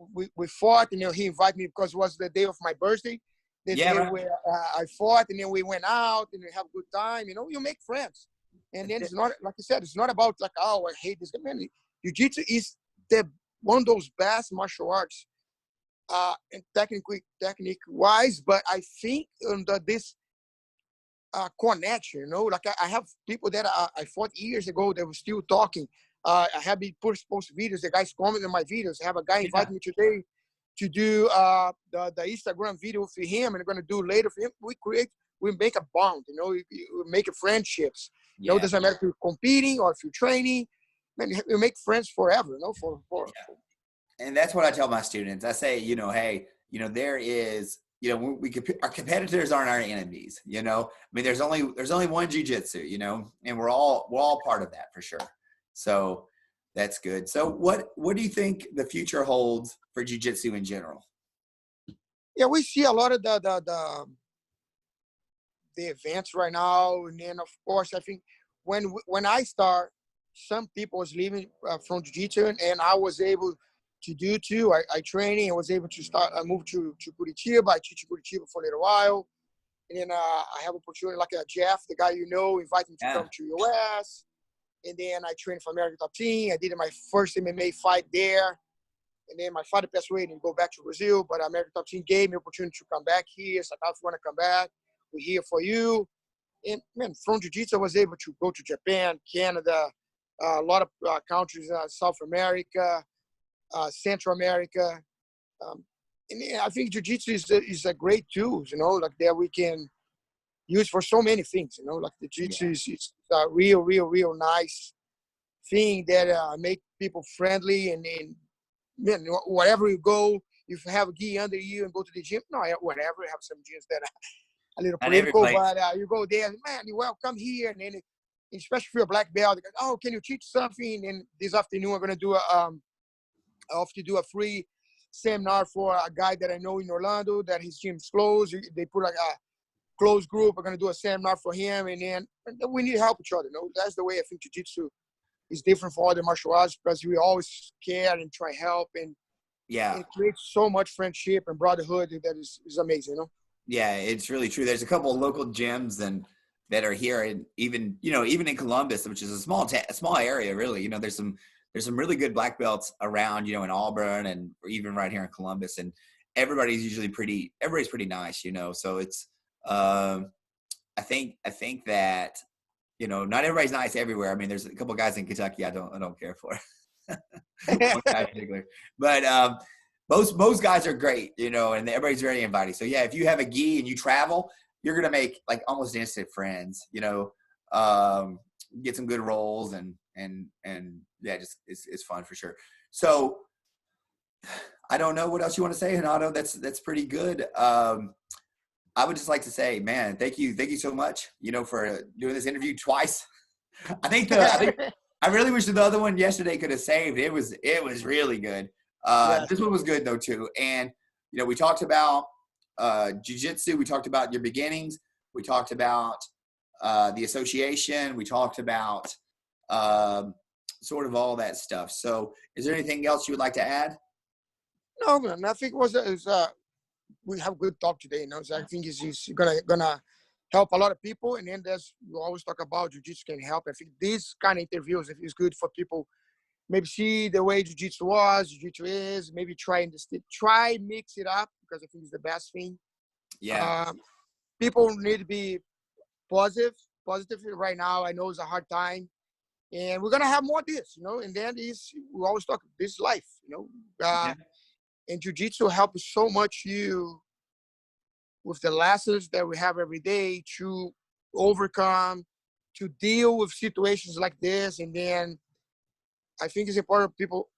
fought, you know, he invited me because it was the day of my birthday. The day where I fought, and then we went out and we have a good time. You know, you make friends, and then it's not, like I said, it's not about like, oh, I hate this guy. Man, jiu-jitsu is one of those best martial arts, and technique wise. But I think that this connection, you know, like I have people that I fought years ago that were still talking. I have been post videos. The guys comment on my videos. I have a guy invite me today to do the Instagram video for him, and I'm gonna do later for him. We make a bond, you know. We make friendships. You know, it doesn't matter if you're competing or if you're training. Man, you make friends forever, you know. And that's what I tell my students. I say, you know, hey, you know, there is, you know, our competitors aren't our enemies. You know, I mean, there's only one jiu-jitsu, you know, and we're all part of that for sure. So that's good. So what do you think the future holds for jiu-jitsu in general? Yeah, we see a lot of the events right now, and then of course I think when I start, some people was leaving from jiu-jitsu, and I was able to do too. I training. I was able to start. I moved to Curitiba. I teach in Curitiba for a little while, and then I have opportunity like Jeff, the guy you know, invite him to come to US, and then I trained for American Top Team. I did my first MMA fight there, and then my father passed away and go back to Brazil. But American Top Team gave me opportunity to come back here. So if you want to come back, we're here for you. And man, from jiu-jitsu, I was able to go to Japan, Canada, a lot of countries, South America, Central America. And I think jiu-jitsu is a great tool, you know, like that we can use for so many things, you know, like the jiu-jitsu is a real nice thing that make people friendly. And man, wherever you go, if you have a gi under you and go to the gym, no, whatever, have some gyms that a little political, but you go there, man, you're welcome here. And then, especially for a black belt, go, oh, can you teach something? And this afternoon, we're going to do a free seminar for a guy that I know in Orlando that his gym's closed. They put like a closed group. We're going to do a seminar for him. And then we need to help each other. You know? That's the way I think jiu-jitsu is different from other martial arts, because we always care and try help. And it creates so much friendship and brotherhood that is amazing, you know? Yeah, it's really true. There's a couple of local gyms that are here, and even in Columbus, which is a small area, really. You know, there's some really good black belts around, you know, in Auburn and even right here in Columbus, and everybody's pretty nice, you know. So it's I think that, you know, not everybody's nice everywhere. I mean, there's a couple of guys in Kentucky I don't care for. One guy in particular, but most guys are great, you know, and everybody's very inviting. So yeah, if you have a gi and you travel, you're gonna make like almost instant friends, you know. Get some good rolls and yeah, just it's fun for sure. So I don't know what else you want to say, Renato. That's pretty good. I would just like to say, man, thank you so much, you know, for doing this interview twice. I think I really wish the other one yesterday could have saved. It was really good. This one was good though too. And you know, we talked about jiu-jitsu, we talked about your beginnings, we talked about the association, we talked about sort of all that stuff. So is there anything else you would like to add? No, man, I think we have good talk today, you know. So I think it's gonna help a lot of people. And then we always talk about jiu-jitsu can help. I think these kind of interviews is good for people. Maybe see the way jiu-jitsu is, maybe try mix it up, because I think it's the best thing. Yeah. People need to be positive right now. I know it's a hard time, and we're gonna have more of this, you know. And then we always talk this life, you know. And jiu-jitsu helps so much you with the lessons that we have every day to overcome, to deal with situations like this. And then I think it's important people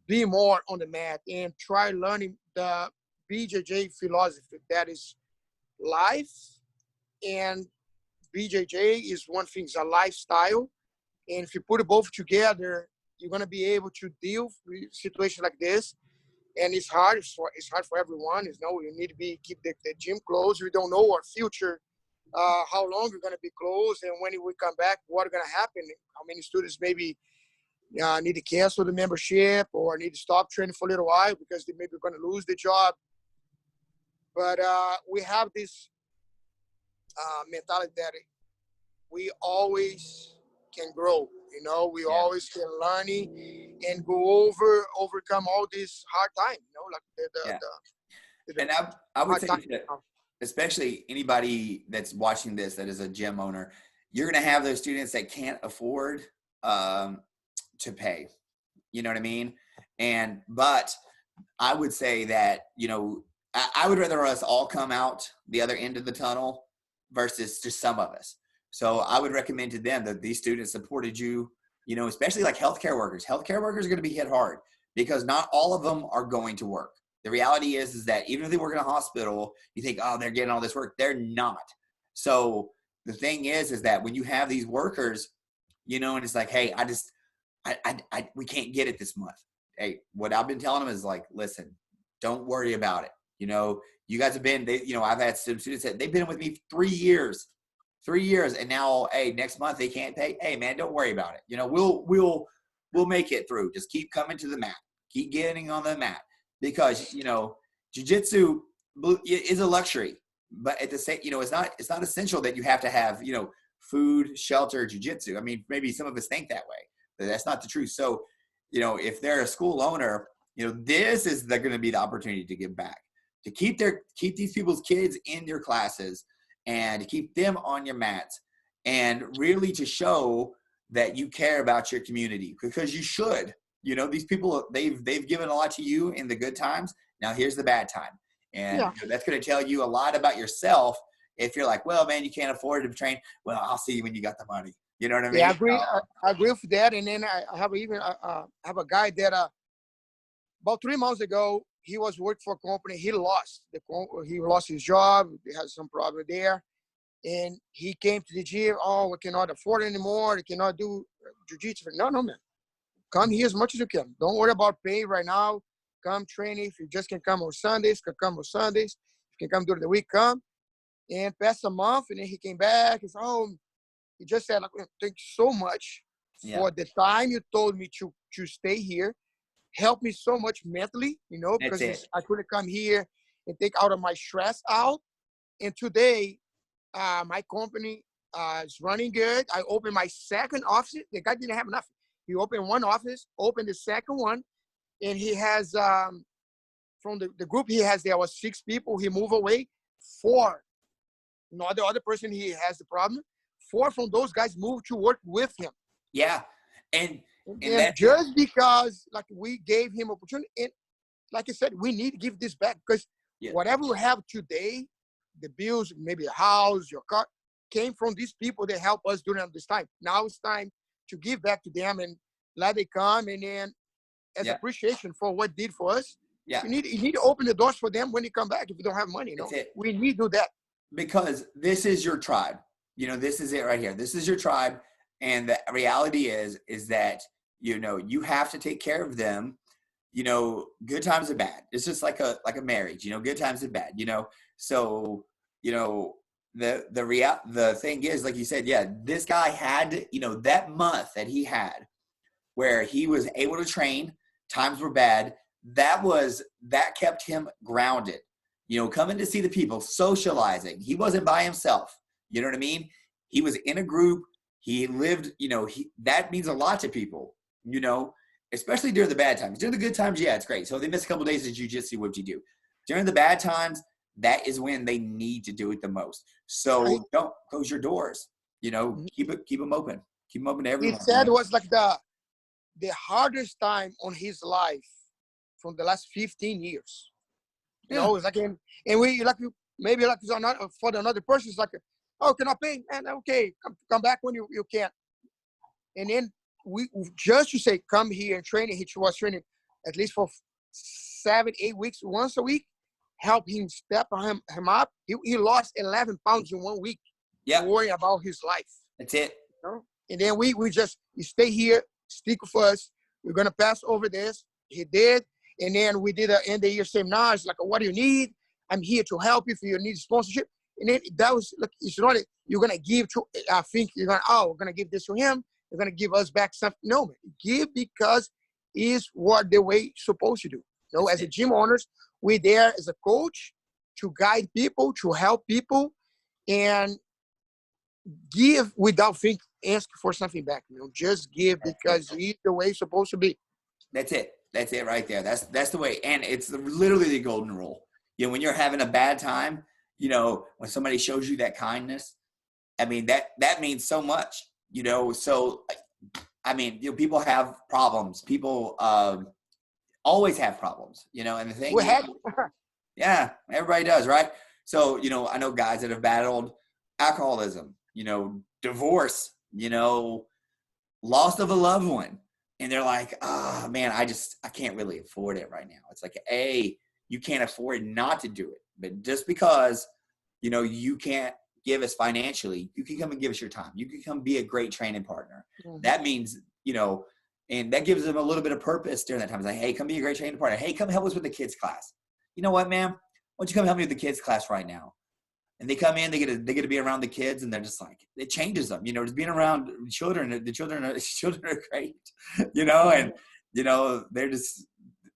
be more on the mat and try learning the BJJ philosophy, that is life. And BJJ is one thing, it's a lifestyle. And if you put it both together, you're going to be able to deal with situations like this. And it's hard. It's hard for everyone. You know, you need to keep the gym closed. We don't know our future, how long we're going to be closed, and when we come back, what's going to happen. How many students maybe need to cancel the membership or need to stop training for a little while because they maybe going to lose the job. But we have this mentality that we always can grow. You know, we always can learn and overcome all this hard time. You know, like and I would say that, especially anybody that's watching this that is a gym owner, you're going to have those students that can't afford to pay. You know what I mean? But I would say that, you know, I would rather us all come out the other end of the tunnel versus just some of us. So I would recommend to them that these students supported you, you know, especially like healthcare workers. Healthcare workers are going to be hit hard because not all of them are going to work. The reality is that even if they work in a hospital, you think, oh, they're getting all this work. They're not. So the thing is that when you have these workers, you know, and it's like, hey, we can't get it this month. Hey, what I've been telling them is like, listen, don't worry about it. You know, you guys have been, you know, I've had some students that they've been with me 3 years 3 years, and now, hey, next month they can't pay. Hey, man, don't worry about it. You know, we'll make it through. Just keep coming to the mat. Keep getting on the mat, because, you know, jiu-jitsu is a luxury, but at the same, you know, it's not essential that you have to have, you know, food, shelter, jiu-jitsu. I mean, maybe some of us think that way, but that's not the truth. So, you know, if they're a school owner, you know, this is going to be the opportunity to give back, to keep these people's kids in your classes, and to keep them on your mats, and really to show that you care about your community, because you should. You know, these people, they've given a lot to you in the good times. Now here's the bad time. And Yeah. you know, that's going to tell you a lot about yourself. If you're like, well, man, you can't afford to train. Well, I'll see you when you got the money. You know what I mean? Yeah, I agree. I agree with that. And then I have have a guy that about 3 months ago, he was working for a company. He lost his job. He had some problem there. And he came to the gym. Oh, we cannot afford it anymore. We cannot do jiu-jitsu. No, man. Come here as much as you can. Don't worry about pay right now. Come train. If you just can come on Sundays, can come on Sundays. If you can come during the week, come. And past a month, and then he came back. He said, oh, he just said, like, thank you so much for the time you told me to stay here. Helped me so much mentally, you know, because I couldn't come here and take out of my stress out. And today, my company is running good. I opened my second office. The guy didn't have nothing. He opened one office, opened the second one, and he has, from the group he has, there was 6 people. He moved away. 4, not the other person he has the problem. 4 from those guys moved to work with him. Yeah. And just because, like, we gave him opportunity, and like I said, we need to give this back, because whatever we have today, the bills, maybe a house, your car, came from these people that help us during this time. Now it's time to give back to them and let it come, and then as appreciation for what did for us. You need to open the doors for them when you come back. If you don't have money, you know, we need to do that, because this is your tribe. You know, this is it right here. This is your tribe, and the reality is that, you know, you have to take care of them. You know, good times are bad. It's just like a marriage. You know, good times are bad. You know, so, you know, the thing is, like you said, this guy had, you know, that month that he had where he was able to train, times were bad. That kept him grounded, you know, coming to see the people, socializing. He wasn't by himself. You know what I mean? He was in a group. He lived, you know, that means a lot to people, you know, especially during the bad times. During the good times, it's great. So if they miss a couple of days of jiu-jitsu, what do you do? During the bad times, that is when they need to do it the most. So don't close your doors. You know, keep them open. Keep them open to everyone. He said it was like the hardest time on his life from the last 15 years. You know, it's like, and we like, maybe like for another person, it's like, oh, can I pay? And okay, come back when you can. And then we just to say, come here and train. He was training at least for 7-8 weeks, once a week. Help him step him up. He lost 11 pounds in 1 week. Yeah, worrying about his life. That's it. You know? And then we just, you stay here, stick with us. We're gonna pass over this. He did, and then we did an end of the year seminar. It's like, what do you need? I'm here to help you if you need sponsorship. And then that was like, it's not you're gonna give to. I think you're gonna, we're gonna give this to him. You're gonna give us back something. No, man, give because is what the way it's supposed to do. You know, as a gym owners, we're there as a coach to guide people, to help people, and give without ask for something back. You know, just give because it's the way it's supposed to be. That's it. That's it right there. That's the way. And it's literally the golden rule. You know, when you're having a bad time, you know, when somebody shows you that kindness, I mean, that means so much, you know. So, I mean, you know, people have problems. People always have problems, you know, and the thing yeah, everybody does, right? So, you know, I know guys that have battled alcoholism, you know, divorce, you know, loss of a loved one. And they're like, oh, man, I can't really afford it right now. It's like, you can't afford not to do it. But just because, you know, you can't give us financially, you can come and give us your time. You can come be a great training partner. Mm-hmm. That means, you know, and that gives them a little bit of purpose during that time. It's like, hey, come be a great training partner. Hey, come help us with the kids class. You know what, man? Why don't you come help me with the kids class right now? and they come in, they get to be around the kids, and they're just like, it changes them, just being around children. The children are great, and they're just,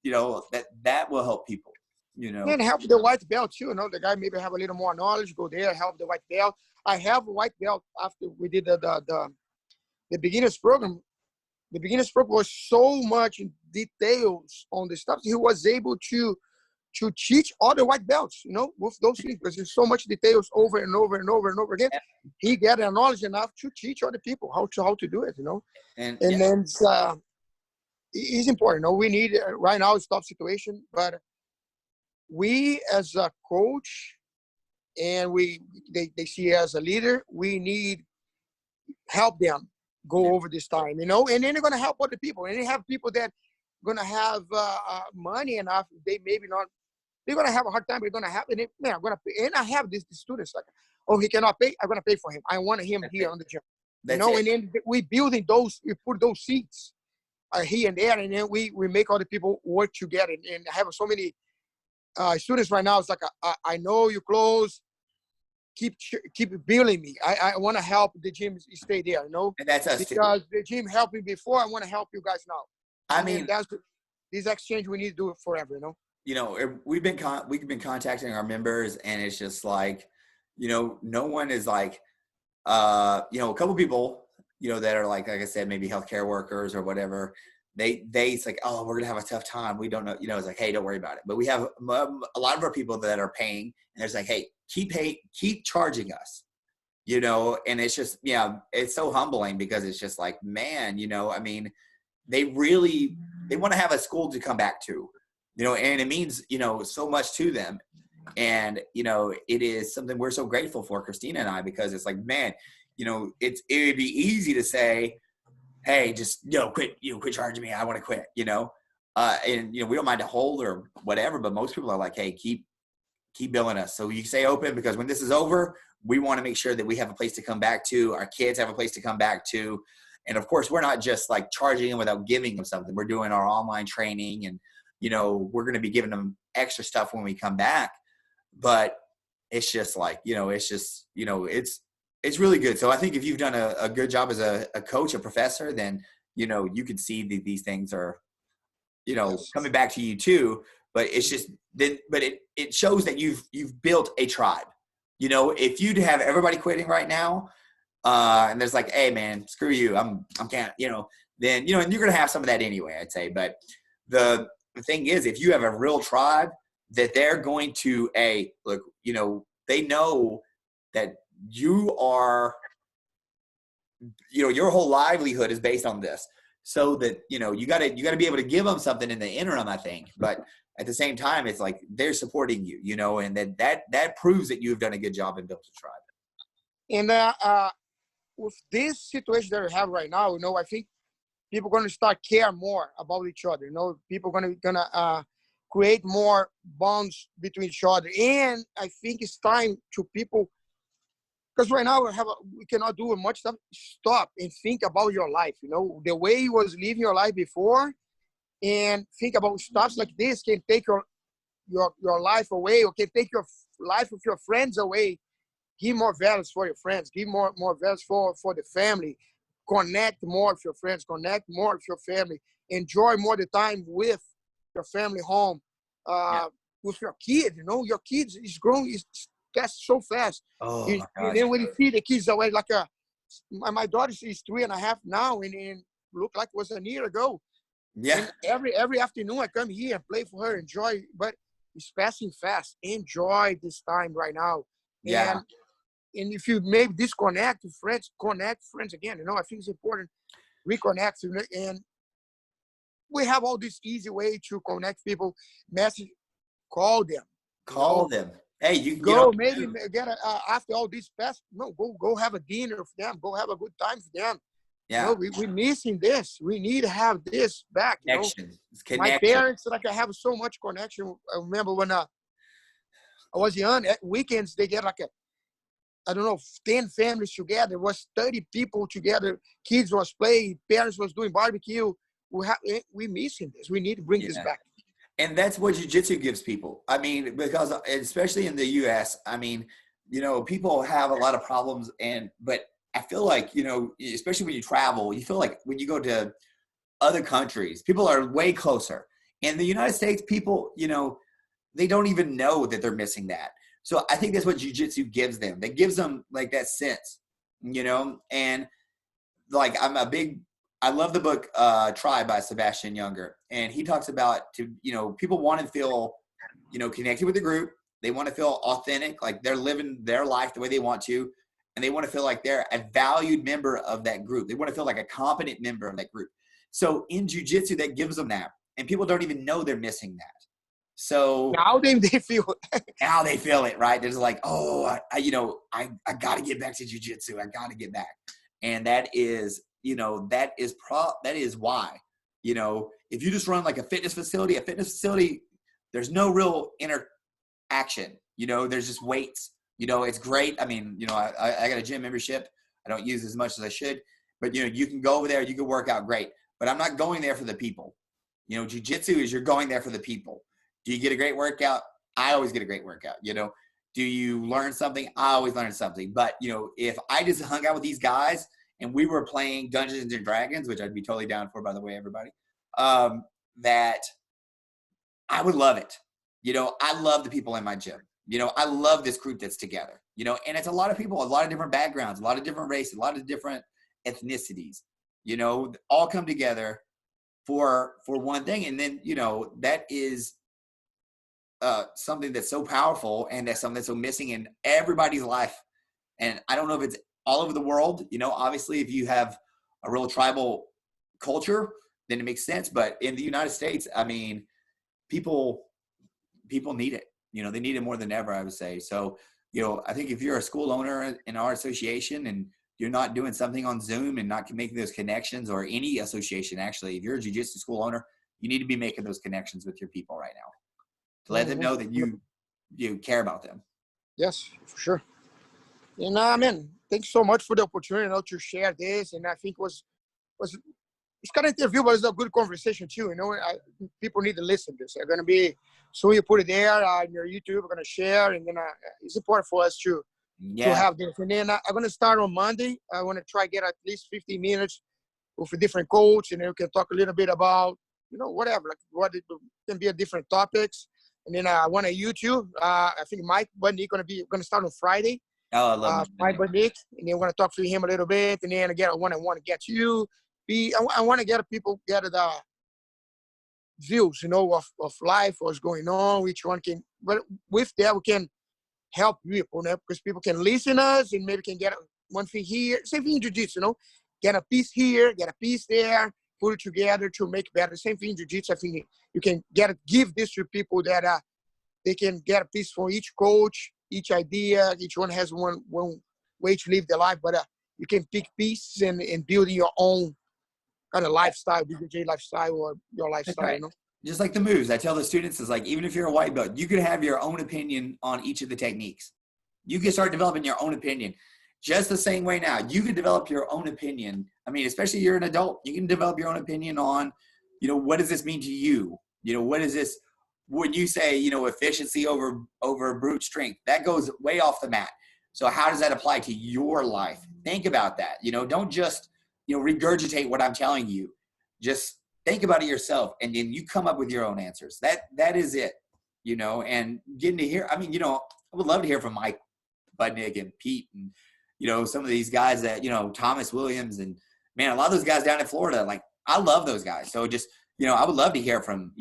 that will help people, And help the white belt too. The guy maybe have a little more knowledge, go there, help the white belt. I have a white belt after we did the beginners program. The beginners program was so much details on the stuff. He was able to teach other white belts, with those things, because there's so much details over and over and over and over again. He got a knowledge enough to teach other people how to do it, And then it's important. We need right now it's a tough situation, but we as a coach and they see as a leader, we need help them go over this time, and then they're going to help other people, and they have people that going to have money enough. They maybe not. They're going to have a hard time. They're going to have, and I'm going to pay. And I have these students like, oh, he cannot pay. I'm going to pay for him. I want him here on the gym. And then we building those. We put those seats here and there, and then we make other people work together. And I have so many students right now. It's like I know you close. Keep billing me. I want to help the gym stay there. And that's us because too. the gym helped me before. I want to help you guys now. I mean, that's this exchange we need to do it forever. We've been contacting our members, and it's just like, no one is like, a couple people, that are like I said, maybe healthcare workers or whatever. It's like, oh, we're gonna have a tough time. We don't know, it's like, hey, don't worry about it. But we have a lot of our people that are paying, and it's like, hey, keep charging us, and it's just, it's so humbling because it's just like, man, I mean, they want to have a school to come back to, and it means, so much to them. And, it is something we're so grateful for, Christina and I, because it's like, man, it would be easy to say, hey, just, quit charging me. I want to quit, and, we don't mind to hold or whatever, but most people are like, hey, keep billing us. So you stay open, because when this is over, we want to make sure that we have a place to come back to. Our kids have a place to come back to. And of course, we're not just like charging them without giving them something. We're doing our online training, and, we're going to be giving them extra stuff when we come back. But it's just like, it's really good. So I think if you've done a good job as a coach, a professor, then, you can see that these things are, coming back to you too. But it's just, but it shows that you've built a tribe. If you'd have everybody quitting right now, and there's like, hey man, screw you, I'm can't, then, and you're going to have some of that anyway, I'd say. But the thing is, if you have a real tribe, that they're going to look, they know that you are, your whole livelihood is based on this. So that, you gotta be able to give them something in the interim, I think. But at the same time, it's like they're supporting you, and that proves that you've done a good job and built a tribe. And with this situation that we have right now, I think people are going to start care more about each other. People are gonna create more bonds between each other. And I think it's time to people, because right now we cannot do much stuff. Stop and think about your life. The way you was living your life before, and think about stuff like this can take your life away, or can take your life with your friends away. Give more values for your friends. Give more values for the family. Connect more with your friends. Connect more with your family. Enjoy more the time with your family home. With your kids, your kids is growing. That's so fast. Oh, my gosh. And then when you see the kids away, like my daughter is 3.5 now, and look like it was a year ago. Yeah. And every afternoon I come here and play for her, enjoy. But it's passing fast. Enjoy this time right now. Yeah. And if you maybe disconnect with friends, connect friends again. I think it's important. Reconnect, and we have all this easy way to connect people. Message, call them. Call them. Hey, you can go maybe get after all this past. No, go have a dinner with them. Go have a good time with them. Yeah, we're missing this. We need to have this back. Connection. My parents, like, I have so much connection. I remember when I was young. At weekends they get like 10 families together. It was 30 people together. Kids was playing. Parents was doing barbecue. We missing this. We need to bring this back. And that's what jiu-jitsu gives people. I mean, because especially in the U.S., I mean, people have a lot of problems, but I feel like, especially when you travel, you feel like when you go to other countries, people are way closer. In the United States, people, they don't even know that they're missing that. So I think that's what jiu-jitsu gives them. That gives them like that sense, and like I love the book Tribe by Sebastian Younger. And he talks about people want to feel, connected with the group. They want to feel authentic, like they're living their life the way they want to. And they want to feel like they're a valued member of that group. They want to feel like a competent member of that group. So in jiu-jitsu, that gives them that. And people don't even know they're missing that. So now they feel now they feel it, right? There's like, oh, I got to get back to jiu-jitsu. I got to get back. And that is why, if you just run like a fitness facility, there's no real interaction. There's just weights. It's great. I mean, I got a gym membership. I don't use as much as I should, but you can go over there, you can work out great, but I'm not going there for the people. Jiu-jitsu is you're going there for the people. Do you get a great workout? I always get a great workout. Do you learn something? I always learn something. But, if I just hung out with these guys and we were playing Dungeons and Dragons, which I'd be totally down for, by the way, everybody, that I would love it. I love the people in my gym. I love this group that's together, and it's a lot of people, a lot of different backgrounds, a lot of different races, a lot of different ethnicities, all come together for one thing. And then, that is something that's so powerful, and that's something that's so missing in everybody's life. And I don't know if it's all over the world, obviously if you have a real tribal culture, then it makes sense. But in the United States, I mean, people need it. They need it more than ever, I would say. So, I think if you're a school owner in our association and you're not doing something on Zoom and not making those connections, or any association, actually, if you're a jiu-jitsu school owner, you need to be making those connections with your people right now to let them know that you care about them. Yes, for sure. And man, thanks so much for the opportunity to share this. And I think it's kind of interview, but it's a good conversation too. People need to listen to this. They're going to be, so you put it there on your YouTube, we're going to share, and then it's important for us to have this. And then I'm going to start on Monday. I want to try to get at least 15 minutes with a different coach, and then we can talk a little bit about, whatever, like what it can be a different topics. And then I want to YouTube. I think Mike Budnick going to start on Friday. Oh, I love Mike Budnick, and then we're going to talk to him a little bit. And then again, I want to get you. I want to get people get the views, of life, what's going on, which one can. But with that, we can help people, because people can listen to us and maybe can get one thing here. Same thing in jiu-jitsu, get a piece here, get a piece there, put it together to make better. Same thing in jiu-jitsu. I think you can give this to people that they can get a piece from each coach, each idea. Each one has one way to live their life, but you can pick pieces and build your own kind of lifestyle, BJJ lifestyle, or your lifestyle, right. Just like the moves, I tell the students, is like, even if you're a white belt, you could have your own opinion on each of the techniques. You can start developing your own opinion. Just the same way now, you can develop your own opinion. I mean, especially you're an adult, you can develop your own opinion on, what does this mean to you? What is this, when you say, efficiency over brute strength, that goes way off the mat. So how does that apply to your life? Think about that. Don't just, regurgitate what I'm telling you. Just think about it yourself, and then you come up with your own answers. That is it, and getting to hear, I mean, I would love to hear from Mike Budnick and Pete and, some of these guys that, Thomas Williams, and man, a lot of those guys down in Florida, like, I love those guys. So just, I would love to hear from,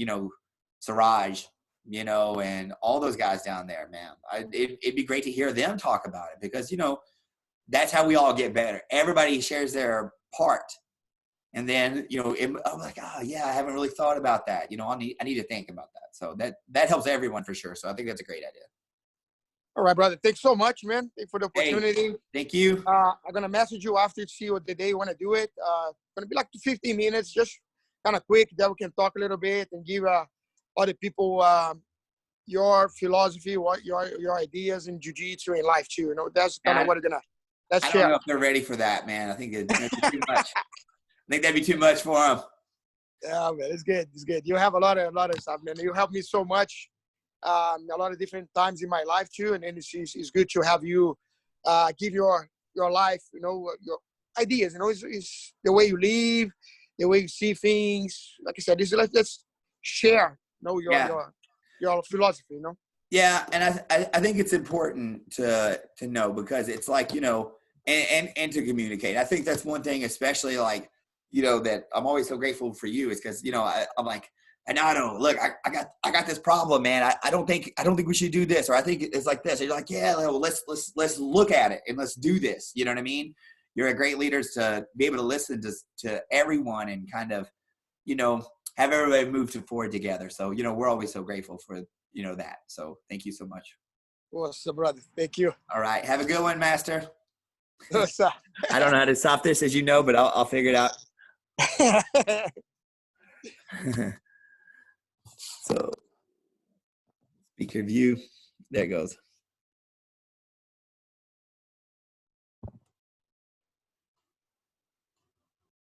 Siraj, and all those guys down there, man. It'd be great to hear them talk about it, because, that's how we all get better. Everybody shares their part. And then, I'm like, oh yeah, I haven't really thought about that. I need to think about that. So that helps everyone for sure. So I think that's a great idea. All right, brother. Thanks so much, man. Thanks for the opportunity. Hey, thank you. I'm going to message you after to see what the day you want to do it. Going to be like 15 minutes, just kind of quick, that we can talk a little bit and give other people your philosophy, what your ideas in jiu-jitsu and life too. That's kind of what we're going to, let's share. I don't know if they're ready for that, man. I think it'd be too much. I think that'd be too much for them. Yeah, man, it's good. It's good. You have a lot of stuff, man. You helped me so much. a lot of different times in my life too. And then it's good to have you give your life, your ideas. It's the way you live, the way you see things. Like I said, let's share, your philosophy. Yeah, and I think it's important to know, because it's like, and to communicate. I think that's one thing, especially like, that I'm always so grateful for you, is because, I'm like, Renato, look, I got this problem, man. I don't think we should do this, or I think it's like this. And you're like, yeah, well, let's look at it and let's do this. You know what I mean? You're a great leader to be able to listen to everyone and kind of, have everybody move forward together. So, we're always so grateful for, that. So thank you so much. What's up, brother? Thank you. All right. Have a good one, Master. What's up? I don't know how to stop this, as you know, but I'll figure it out. So, speaker view. There it goes.